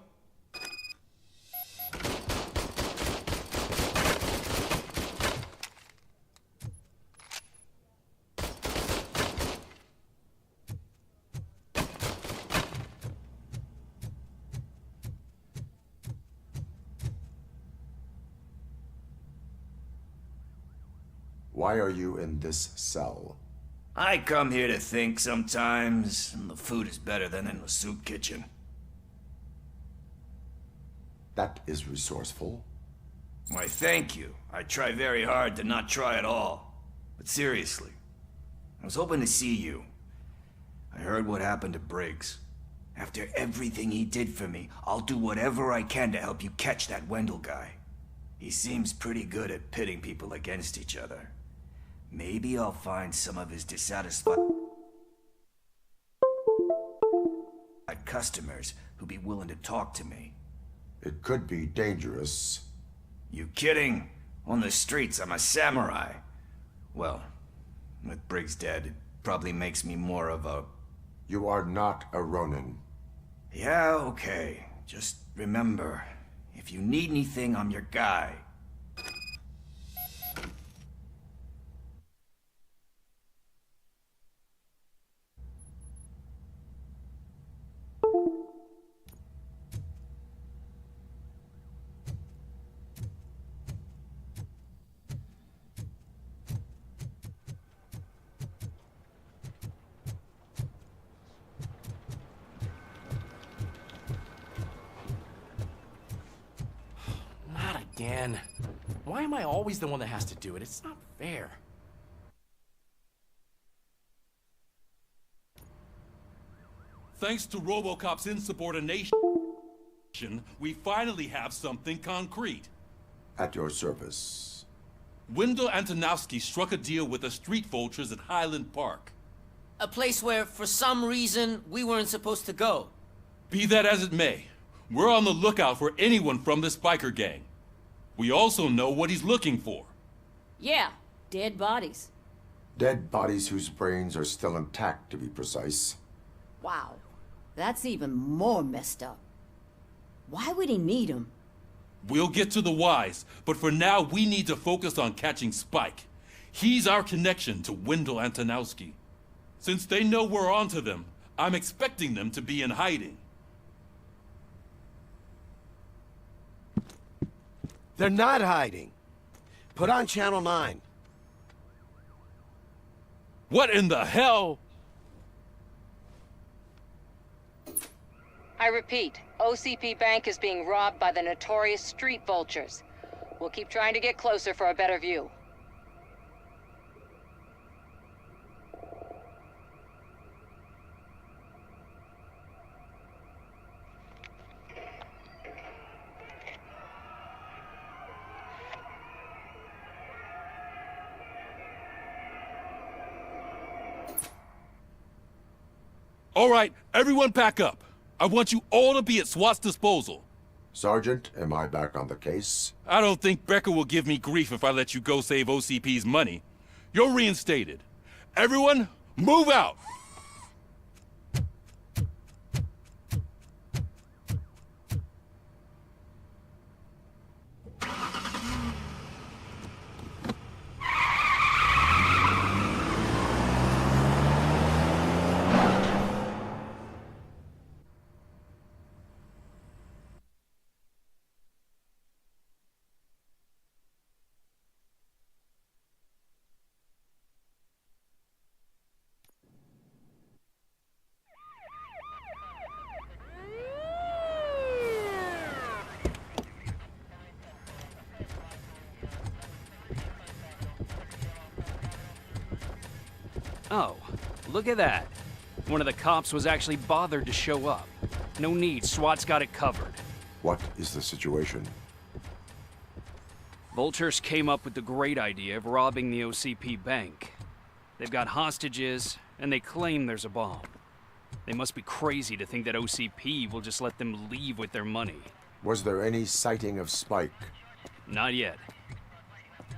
Why are you in this cell? I come here to think sometimes, and the food is better than in the soup kitchen. That is resourceful. Why, thank you. I try very hard to not try at all. But seriously, I was hoping to see you. I heard what happened to Briggs. After everything he did for me, I'll do whatever I can to help you catch that Wendell guy. He seems pretty good at pitting people against each other. Maybe I'll find some of his dissatisfied customers who'd be willing to talk to me. It could be dangerous. You kidding? On the streets, I'm a samurai. Well, with Briggs dead, it probably makes me more of a... You are not a Ronin. Yeah, okay. Just remember, if you need anything, I'm your guy. Not again. Why am I always the one that has to do it? It's not fair. Thanks to RoboCop's insubordination, we finally have something concrete. At your service. Wendell Antonowski struck a deal with the street vultures at Highland Park. A place where, for some reason, we weren't supposed to go. Be that as it may, We're on the lookout for anyone from this biker gang. We also know what he's looking for. Yeah, dead bodies. Dead bodies whose brains are still intact, to be precise. Wow, that's even more messed up. Why would he need them? We'll get to the whys, but for now we need to focus on catching Spike. He's our connection to Wendell Antonowski. Since they know we're onto them, I'm expecting them to be in hiding. They're not hiding. Put on Channel 9. What in the hell? I repeat, OCP Bank is being robbed by the notorious street vultures. We'll keep trying to get closer for a better view. All right, everyone pack up. I want you all to be at SWAT's disposal. Sergeant, am I back on the case? I don't think Becker will give me grief if I let you go save OCP's money. You're reinstated. Everyone, move out! Oh, look at that. One of the cops was actually bothered to show up. No need, SWAT's got it covered. What is the situation? Vultures came up with the great idea of robbing the OCP bank. They've got hostages, and they claim there's a bomb. They must be crazy to think that OCP will just let them leave with their money. Was there any sighting of Spike? Not yet.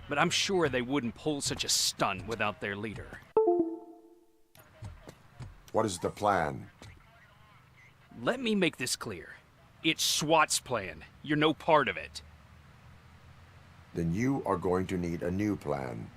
But I'm sure they wouldn't pull such a stunt without their leader. What is the plan? Let me make this clear. It's SWAT's plan. You're no part of it. Then you are going to need a new plan.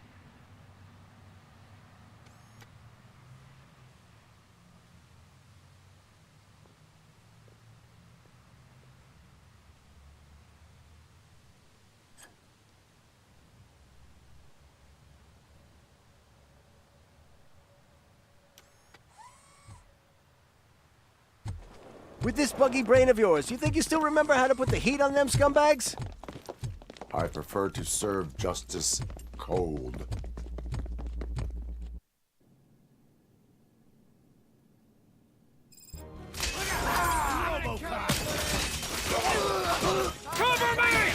With this buggy brain of yours, you think you still remember how to put the heat on them scumbags? I prefer to serve justice cold. Cover me!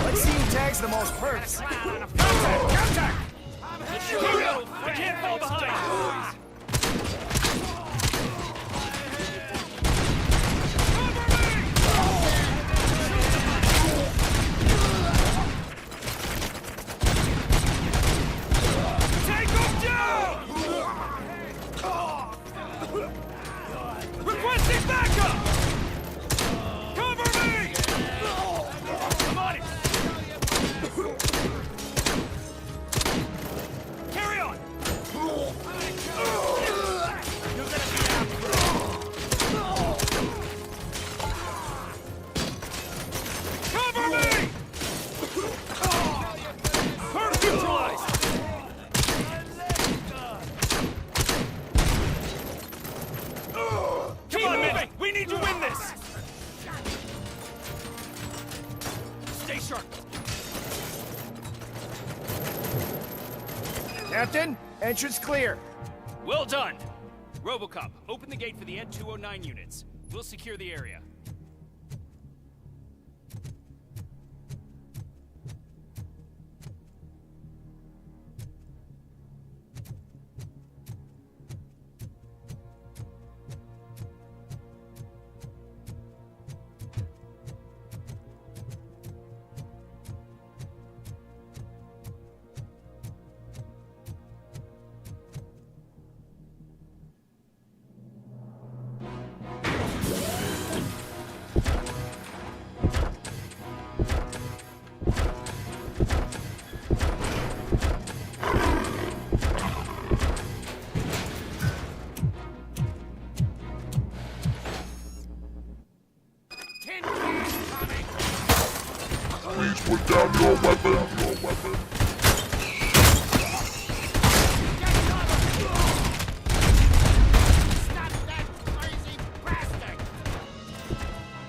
Let's see who tags the most perks. Contact! I can't fall behind! Take them down! Requesting backup! Cover me! I'm on it! Carry on! You're gonna be after. Cover me! Hurt neutralized! Come on, man! We need to win this! Stay sharp! Captain, entrance clear. Well done! RoboCop, open the gate for the Ed 209 units. We'll secure the area. Put down your weapon.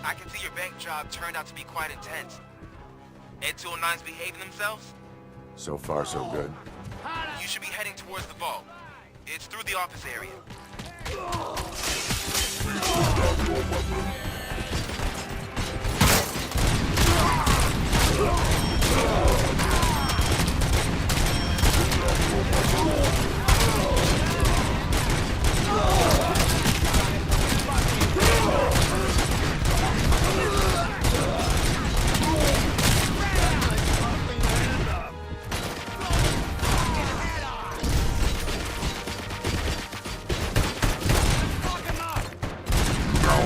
I can see your bank job turned out to be quite intense. Ed 209's behaving themselves? So far, so good. You should be heading towards the vault. It's through the office area.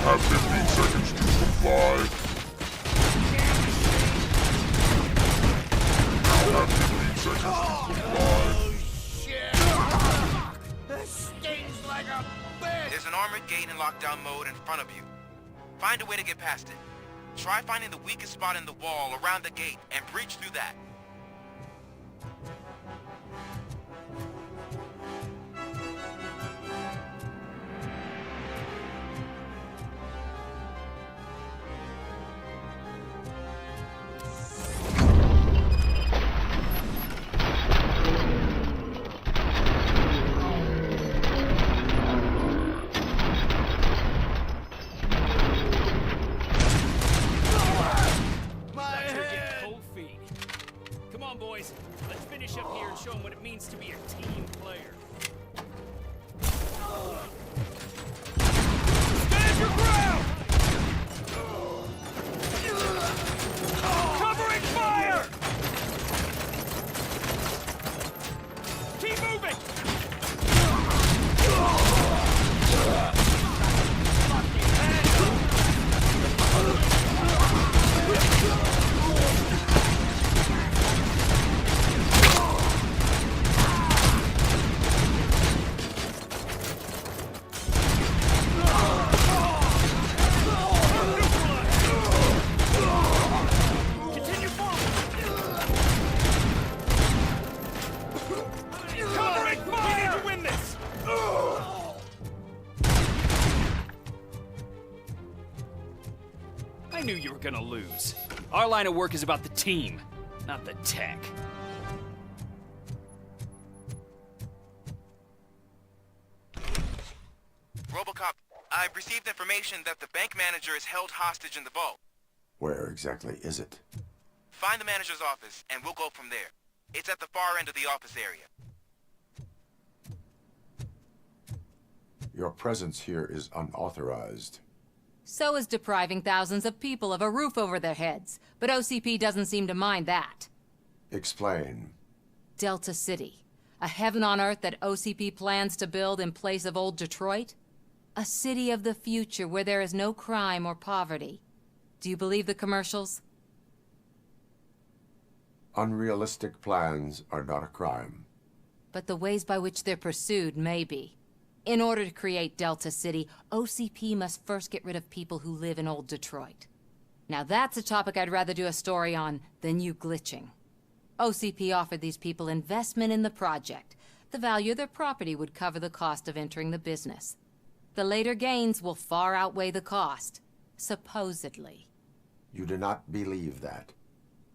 Have 15 seconds to comply. Now have 15 seconds to comply. Shit! This stings like a bitch! There's an armored gate in lockdown mode in front of you. Find a way to get past it. Try finding the weakest spot in the wall around the gate and breach through that. Let's finish up here and show them what it means to be a team player. Stand your ground! Covering fire! Keep moving! I knew you were gonna lose. Our line of work is about the team, not the tech. RoboCop, I've received information that the bank manager is held hostage in the vault. Where exactly is it? Find the manager's office, and we'll go from there. It's at the far end of the office area. Your presence here is unauthorized. So is depriving thousands of people of a roof over their heads. But OCP doesn't seem to mind that. Explain. Delta City. A heaven on earth that OCP plans to build in place of old Detroit? A city of the future where there is no crime or poverty. Do you believe the commercials? Unrealistic plans are not a crime. But the ways by which they're pursued may be. In order to create Delta City, OCP must first get rid of people who live in old Detroit. Now that's a topic I'd rather do a story on than you glitching. OCP offered these people investment in the project. The value of their property would cover the cost of entering the business. The later gains will far outweigh the cost. Supposedly. You do not believe that.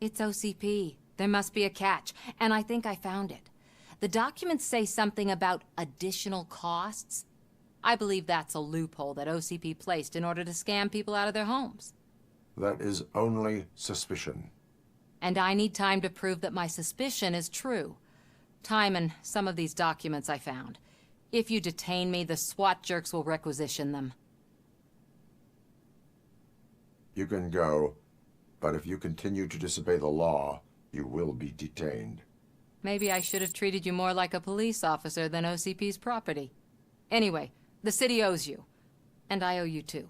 It's OCP. There must be a catch, and I think I found it. The documents say something about additional costs. I believe that's a loophole that OCP placed in order to scam people out of their homes. That is only suspicion. And I need time to prove that my suspicion is true. Time and some of these documents I found. If you detain me, the SWAT jerks will requisition them. You can go, but if you continue to disobey the law, you will be detained. Maybe I should have treated you more like a police officer than OCP's property. Anyway, the city owes you. And I owe you too.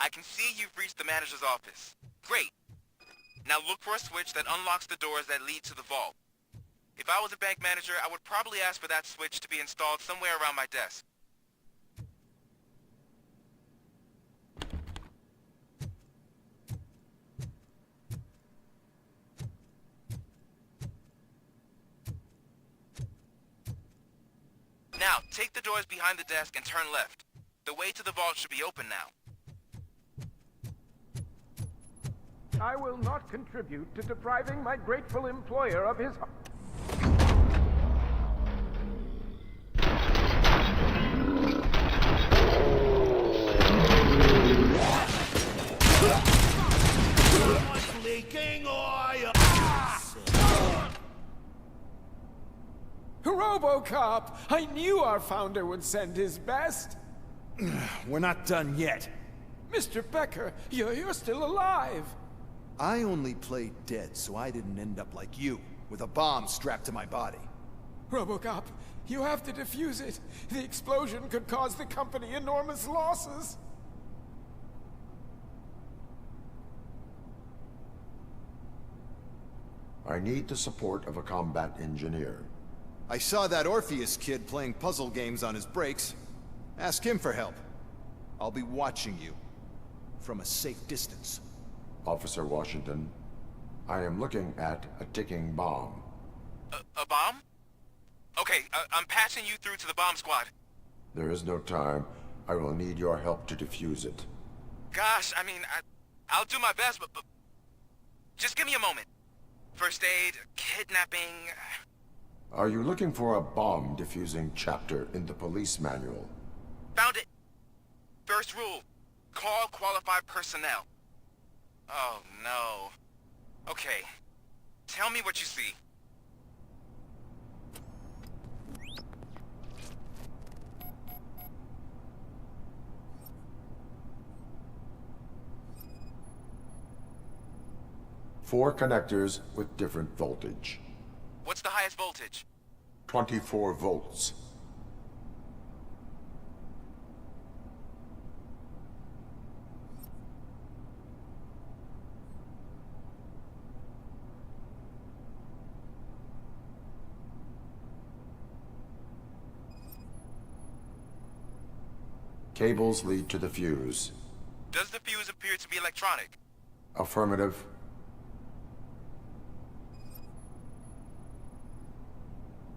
I can see you've reached the manager's office. Great. Now look for a switch that unlocks the doors that lead to the vault. If I was a bank manager, I would probably ask for that switch to be installed somewhere around my desk. Now, take the doors behind the desk and turn left. The way to the vault should be open now. I will not contribute to depriving my grateful employer of his... What's leaking, or... RoboCop! I knew our founder would send his best! We're not done yet. Mr. Becker, you're still alive! I only played dead so I didn't end up like you, with a bomb strapped to my body. RoboCop, you have to defuse it. The explosion could cause the company enormous losses. I need the support of a combat engineer. I saw that Orpheus kid playing puzzle games on his breaks. Ask him for help. I'll be watching you. From a safe distance. Officer Washington, I am looking at a ticking bomb. A bomb? Okay, I'm passing you through to the bomb squad. There is no time. I will need your help to defuse it. Gosh, I mean, I'll do my best, but just give me a moment. First aid, kidnapping... Are you looking for a bomb defusing chapter in the police manual? Found it! First rule, call qualified personnel. Oh, no. Okay, tell me what you see. Four connectors with different voltage. What's the highest voltage? 24 volts. Cables lead to the fuse. Does the fuse appear to be electronic? Affirmative.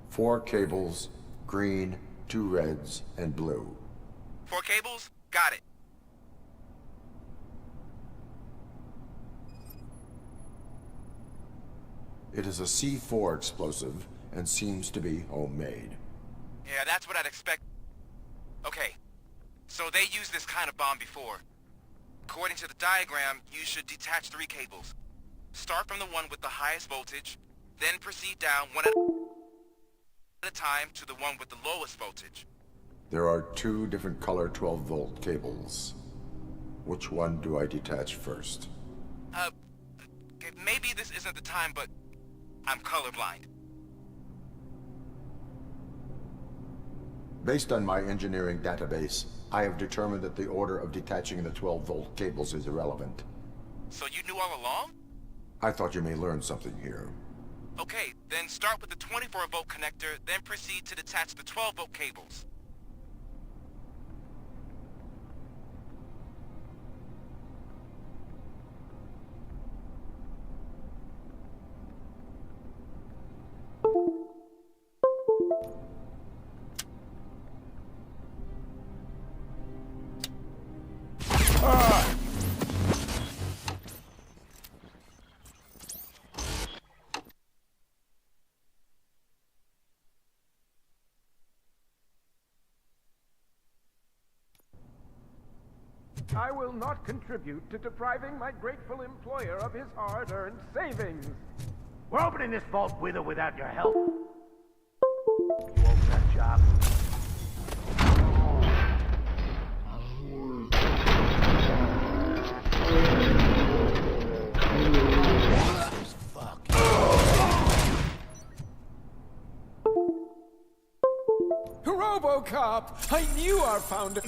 Four cables, green, 2 reds, and blue. 4 cables? Got it. It is a C4 explosive and seems to be homemade. Yeah, that's what I'd expect. Okay, so they used this kind of bomb before. According to the diagram, you should detach 3 cables. Start from the one with the highest voltage, then proceed down one at a time to the one with the lowest voltage. There are 2 different color 12-volt cables. Which one do I detach first? Maybe this isn't the time, but I'm colorblind. Based on my engineering database, I have determined that the order of detaching the 12-volt cables is irrelevant. So you knew all along? I thought you may learn something here. Okay, then start with the 24-volt connector, then proceed to detach the 12-volt cables. I will not contribute to depriving my grateful employer of his hard-earned savings. We're opening this vault with or without your help. You own that job. RoboCop! I knew our founder...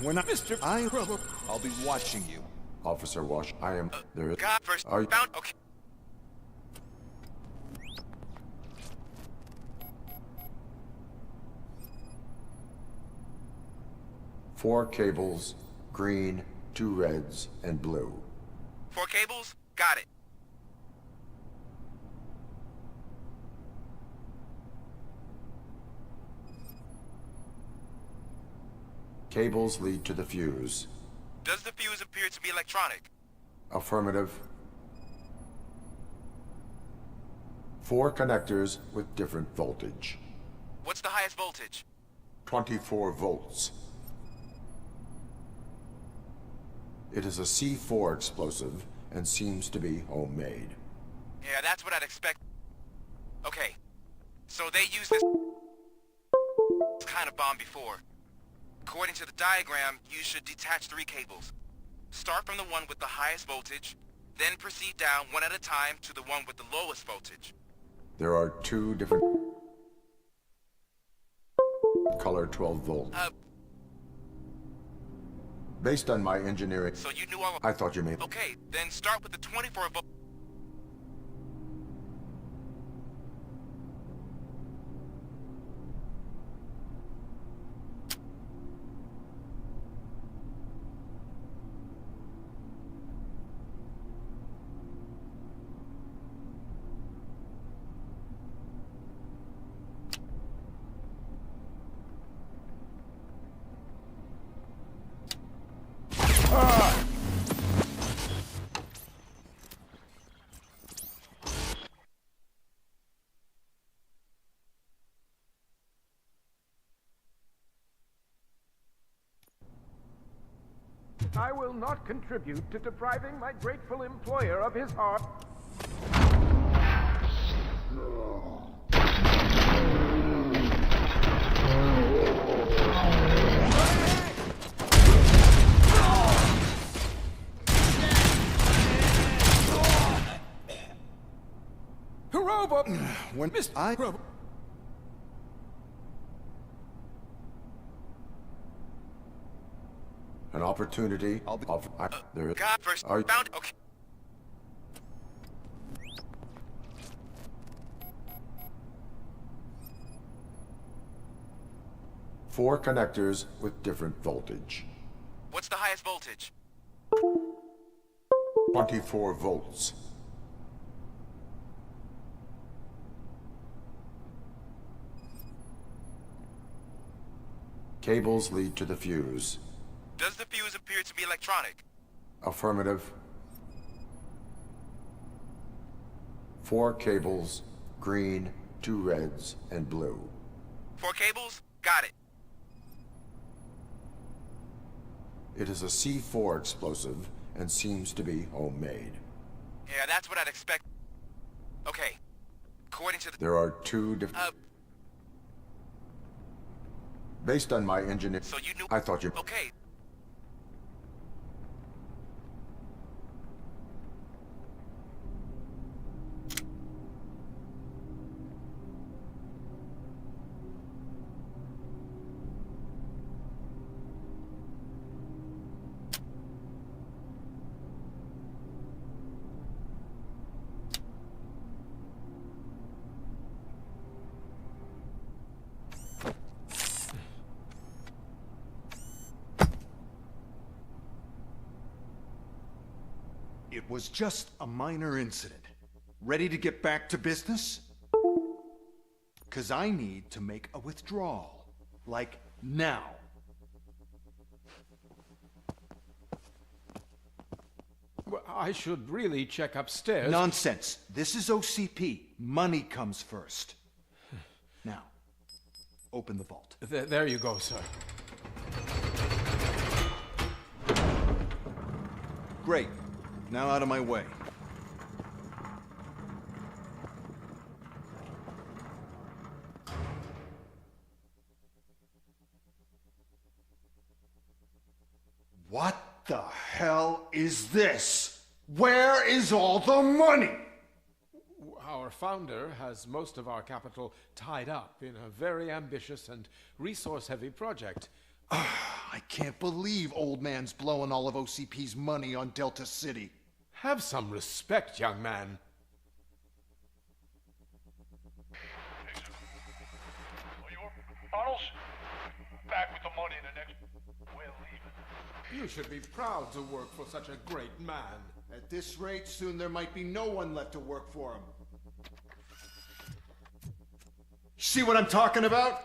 We're not... Mr. I'll be watching you. Officer Wash, I am... There is... God first Are you... found... Okay. 4 cables, green, 2 reds, and blue. 4 cables? Got it. Cables lead to the fuse. Does the fuse appear to be electronic? Affirmative. 4 connectors with different voltage. What's the highest voltage? 24 volts. It is a C4 explosive and seems to be homemade. Yeah, that's what I'd expect. Okay, so they used this kind of bomb before. According to the diagram, you should detach 3 cables. Start from the one with the highest voltage, then proceed down one at a time to the one with the lowest voltage. There are 2 different color 12 volt. Based on my engineering, So you knew all I thought you made. Okay, then start with the 24 volt. I will not contribute to depriving my grateful employer of his heart. Robo! When Robo... An opportunity of there is. God first Are you- found it. Okay. Four connectors with different voltage. What's the highest voltage? 24 volts. Cables lead to the fuse. Does the fuse appear to be electronic? Affirmative. 4 cables, green, 2 reds, and blue. 4 cables? Got it. It is a C4 explosive and seems to be homemade. Yeah, that's what I'd expect. Okay. According to the... There are 2 different... Based on my engineer... So you knew... I thought you... Okay. It was just a minor incident. Ready to get back to business? 'Cause I need to make a withdrawal. Like, now. Well, I should really check upstairs. Nonsense. This is OCP. Money comes first. Now, open the vault. There you go, sir. Great. Now out of my way. What the hell is this? Where is all the money? Our founder has most of our capital tied up in a very ambitious and resource-heavy project. I can't believe old man's blowing all of OCP's money on Delta City. Have some respect, young man. Bottles? Back with the money in the next... You should be proud to work for such a great man. At this rate, soon there might be no one left to work for him. See what I'm talking about?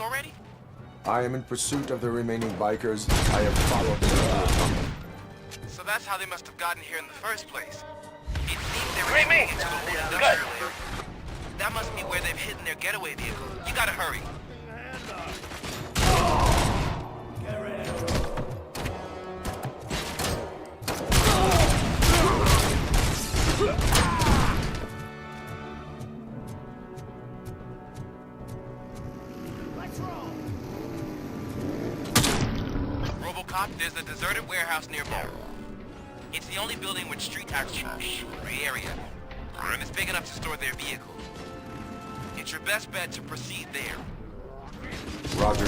Already? I am in pursuit of the remaining bikers. I have followed them. So that's how they must have gotten here in the first place. It seems they were getting into the whole industrial area. That must be where they've hidden their getaway vehicle. You gotta hurry. RoboCop, there's a deserted warehouse nearby. It's the only building with street access free area. And it's big enough to store their vehicles. It's your best bet to proceed there. Roger.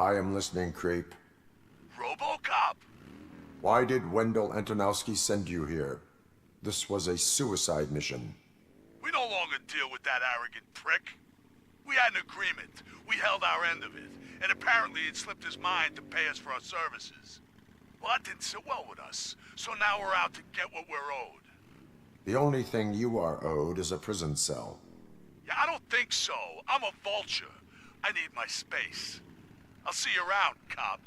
I am listening, creep. RoboCop! Why did Wendell Antonowski send you here? This was a suicide mission. We no longer deal with that arrogant prick. We had an agreement. We held our end of it. And apparently it slipped his mind to pay us for our services. Well, that didn't sit well with us. So now we're out to get what we're owed. The only thing you are owed is a prison cell. Yeah, I don't think so. I'm a vulture. I need my space. I'll see you around, cop.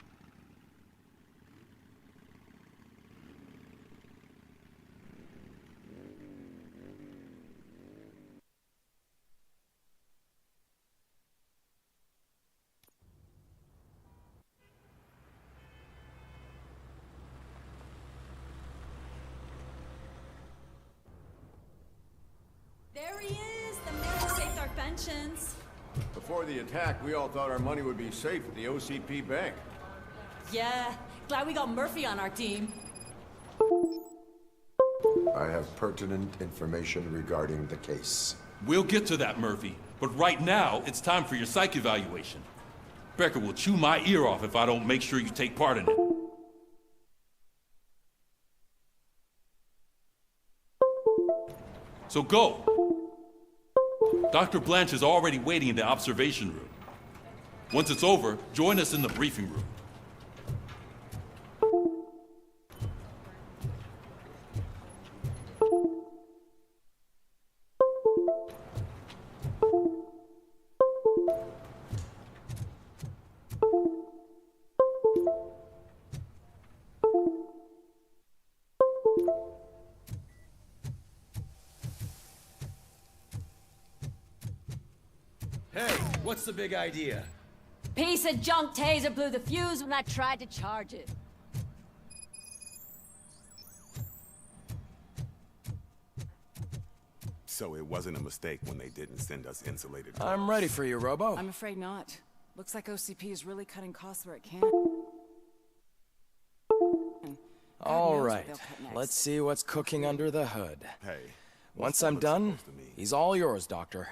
There he is, the man who saved our pensions. Before the attack, we all thought our money would be safe at the OCP bank. Yeah, glad we got Murphy on our team. I have pertinent information regarding the case. We'll get to that, Murphy. But right now, it's time for your psych evaluation. Becker will chew my ear off if I don't make sure you take part in it. So go. Dr. Blanche is already waiting in the observation room. Once it's over, join us in the briefing room. Hey, what's the big idea? Piece of junk taser blew the fuse when I tried to charge it. So it wasn't a mistake when they didn't send us insulated I'm doors. ready for you, Robo. I'm afraid not. Looks like OCP is really cutting costs where it can. All right, let's see what's cooking under the hood. Hey, once I'm done, he's all yours, Doctor.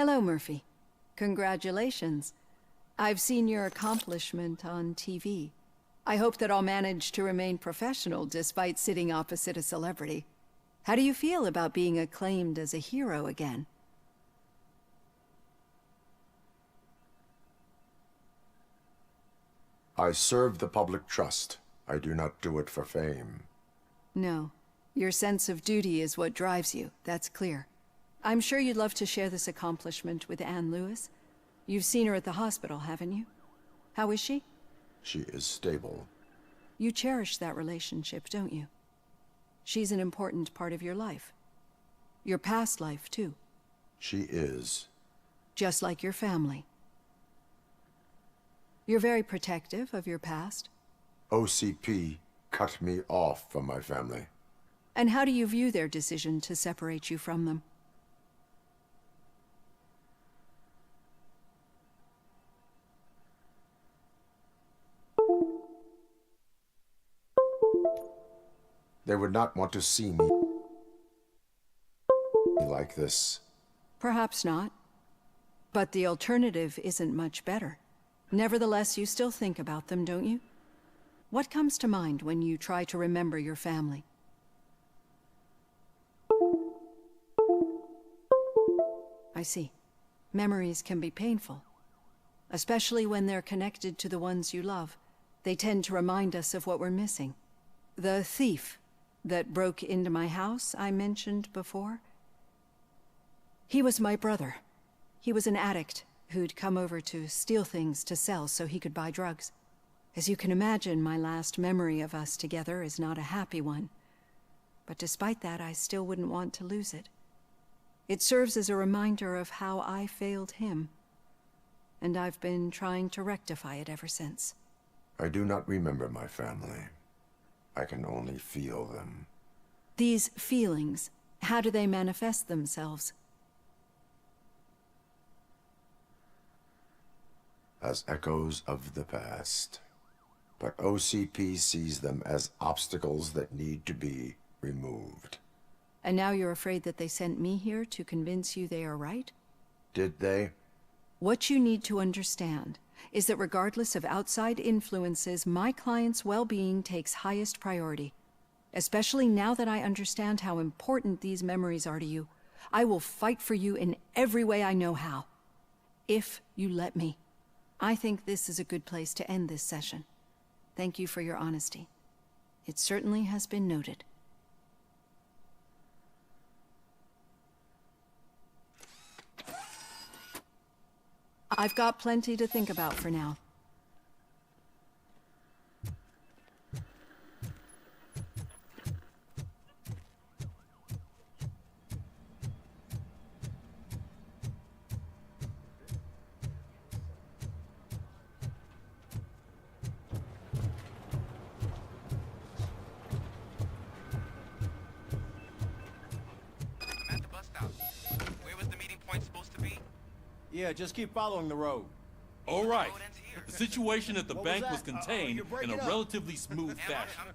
Hello, Murphy. Congratulations. I've seen your accomplishment on TV. I hope that I'll manage to remain professional despite sitting opposite a celebrity. How do you feel about being acclaimed as a hero again? I serve the public trust. I do not do it for fame. No. Your sense of duty is what drives you, that's clear. I'm sure you'd love to share this accomplishment with Anne Lewis. You've seen her at the hospital, haven't you? How is she? She is stable. You cherish that relationship, don't you? She's an important part of your life. Your past life, too. She is. Just like your family. You're very protective of your past. OCP cut me off from my family. And how do you view their decision to separate you from them? They would not want to see me like this. Perhaps not. But the alternative isn't much better. Nevertheless, you still think about them, don't you? What comes to mind when you try to remember your family? I see. Memories can be painful. Especially when they're connected to the ones you love. They tend to remind us of what we're missing. The thief that broke into my house I mentioned before? He was my brother. He was an addict who'd come over to steal things to sell so he could buy drugs. As you can imagine, my last memory of us together is not a happy one. But despite that, I still wouldn't want to lose it. It serves as a reminder of how I failed him. And I've been trying to rectify it ever since. I do not remember my family. I can only feel them. These feelings, How do they manifest themselves? As echoes of the past. But OCP sees them as obstacles that need to be removed. And now you're afraid that they sent me here to convince you they are right? Did they? What you need to understand is that regardless of outside influences, my client's well-being takes highest priority. Especially now that I understand how important these memories are to you. I will fight for you in every way I know how. If you let me. I think this is a good place to end this session. Thank you for your honesty. It certainly has been noted. I've got plenty to think about for now. Yeah, just keep following the road. All right. The situation at the bank was contained in a relatively smooth fashion.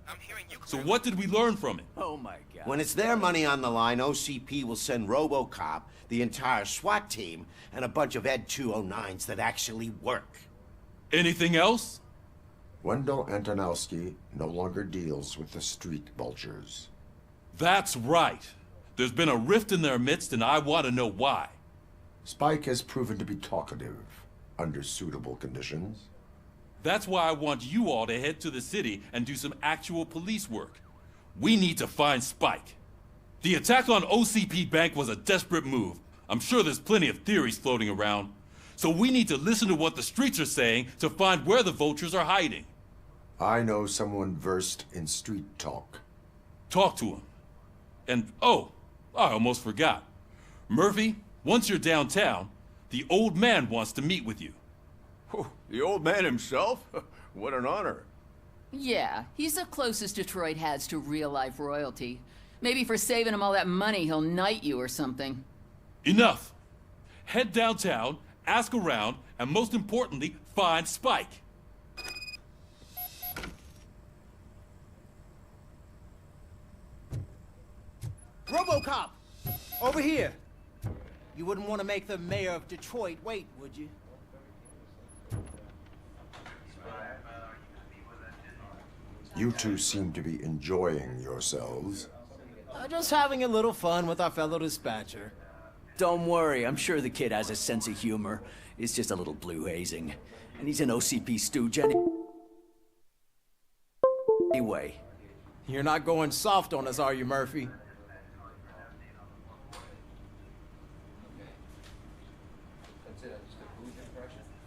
So what did we learn from it? Oh my God. When it's their money on the line, OCP will send RoboCop, the entire SWAT team, and a bunch of Ed 209s that actually work. Anything else? Wendell Antonowski no longer deals with the street vultures. That's right. There's been a rift in their midst, and I want to know why. Spike has proven to be talkative, under suitable conditions. That's why I want you all to head to the city and do some actual police work. We need to find Spike. The attack on OCP Bank was a desperate move. I'm sure there's plenty of theories floating around. So we need to listen to what the streets are saying to find where the vultures are hiding. I know someone versed in street talk. Talk to him. And, oh, I almost forgot. Murphy, once you're downtown, the old man wants to meet with you. Oh, the old man himself? What an honor. Yeah, he's the closest Detroit has to real-life royalty. Maybe for saving him all that money, he'll knight you or something. Enough. Head downtown, ask around, and most importantly, find Spike. RoboCop! Over here! You wouldn't want to make the mayor of Detroit wait, would you? You two seem to be enjoying yourselves. Just having a little fun with our fellow dispatcher. Don't worry, I'm sure the kid has a sense of humor. It's just a little blue hazing. And he's an OCP stooge anyway. You're not going soft on us, are you, Murphy?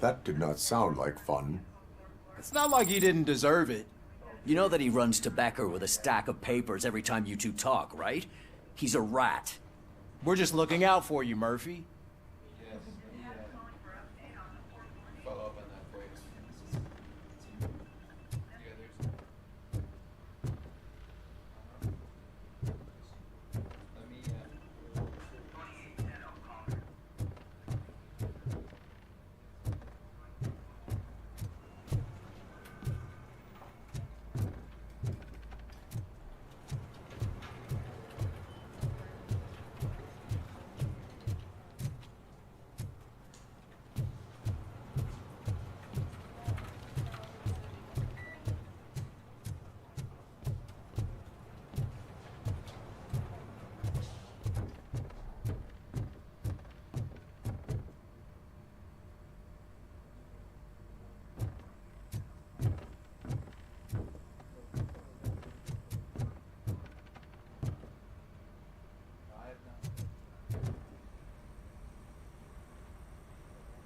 That did not sound like fun. It's not like he didn't deserve it. You know that he runs tobacco with a stack of papers every time you two talk, right? He's a rat. We're just looking out for you, Murphy.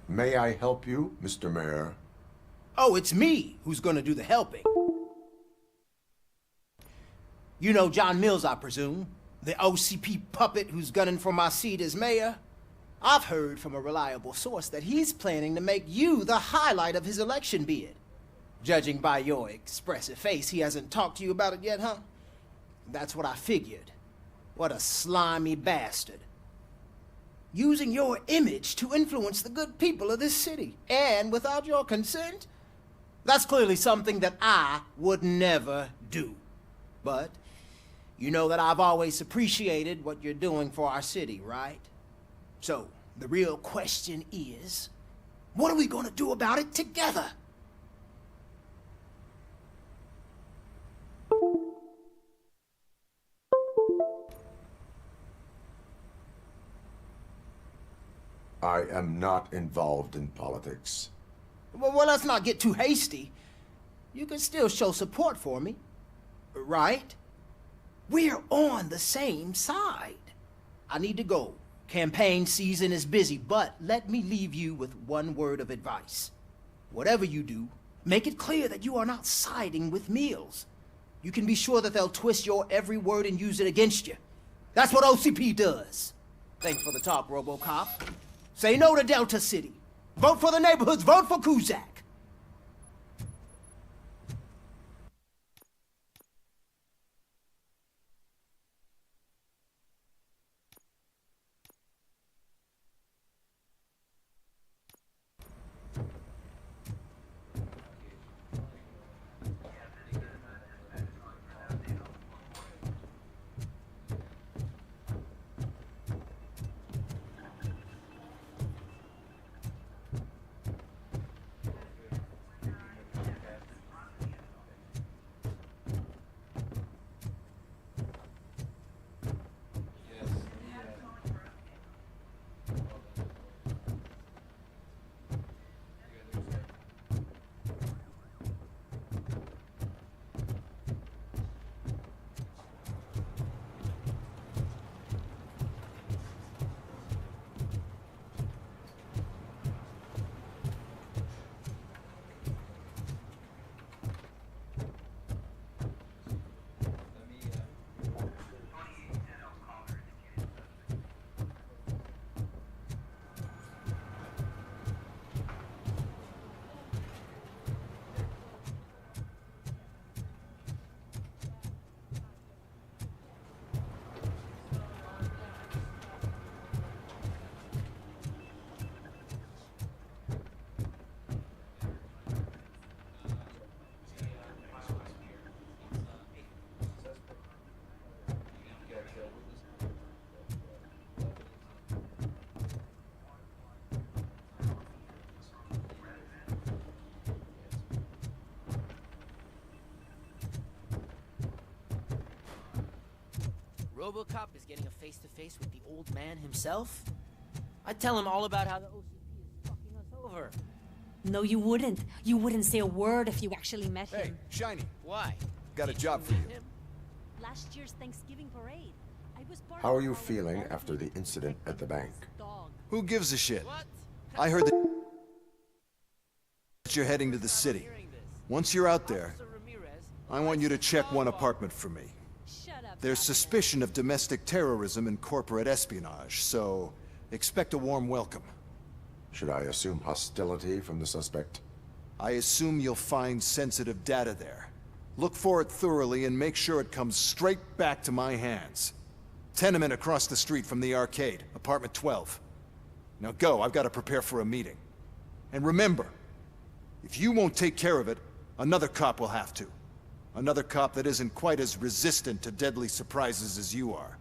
May I help you, Mr. Mayor? Oh, it's me who's gonna do the helping. You know John Mills, I presume? The OCP puppet who's gunning for my seat as mayor? I've heard from a reliable source that he's planning to make you the highlight of his election bid. Judging by your expressive face, he hasn't talked to you about it yet, huh? That's what I figured. What a slimy bastard. Using your image to influence the good people of this city, and without your consent? That's clearly something that I would never do. But you know that I've always appreciated what you're doing for our city, right? So, the real question is, what are we gonna do about it together? I am not involved in politics. Well, let's not get too hasty. You can still show support for me, right? We're on the same side. I need to go. Campaign season is busy, but let me leave you with one word of advice. Whatever you do, make it clear that you are not siding with Mills. You can be sure that they'll twist your every word and use it against you. That's what OCP does. Thanks for the talk, RoboCop. Say no to Delta City. Vote for the neighborhoods. Vote for Kuzak. RoboCop is getting a face-to-face with the old man himself? I'd tell him all about how the OCP is fucking us over. No, you wouldn't. You wouldn't say a word if you actually met him. Hey, Shiny. Why? Got a job for you. Last year's Thanksgiving parade. I was part How are you feeling after the incident at the bank? Who gives a shit? I heard that you're heading to the city. Once you're out there, I want you to check one apartment for me. There's suspicion of domestic terrorism and corporate espionage, so expect a warm welcome. Should I assume hostility from the suspect? I assume you'll find sensitive data there. Look for it thoroughly and make sure it comes straight back to my hands. Tenement across the street from the arcade, apartment 12. Now go, I've got to prepare for a meeting. And remember, if you won't take care of it, another cop will have to. Another cop that isn't quite as resistant to deadly surprises as you are.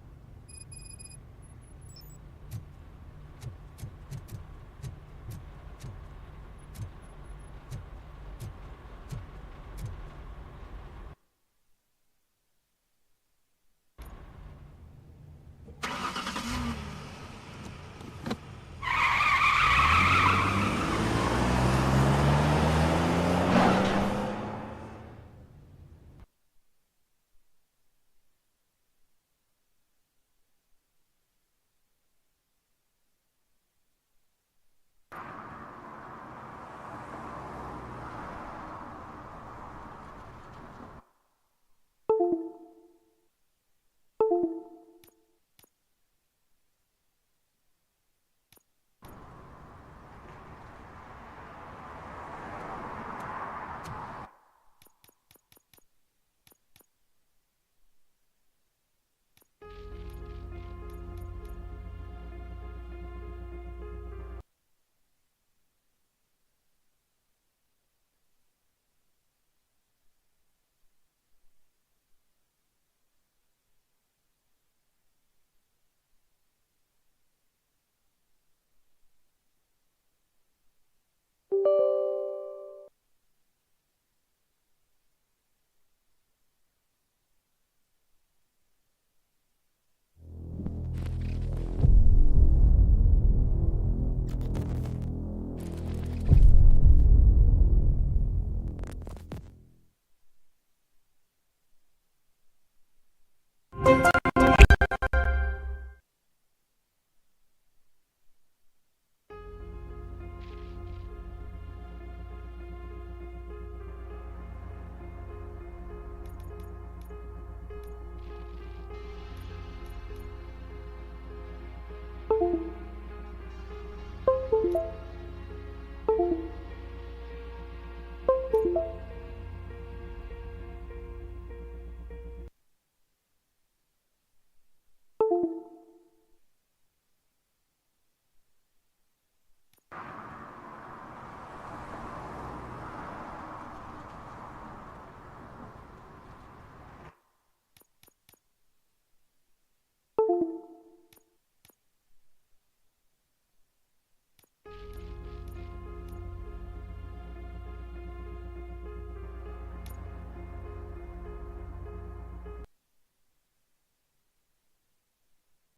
you.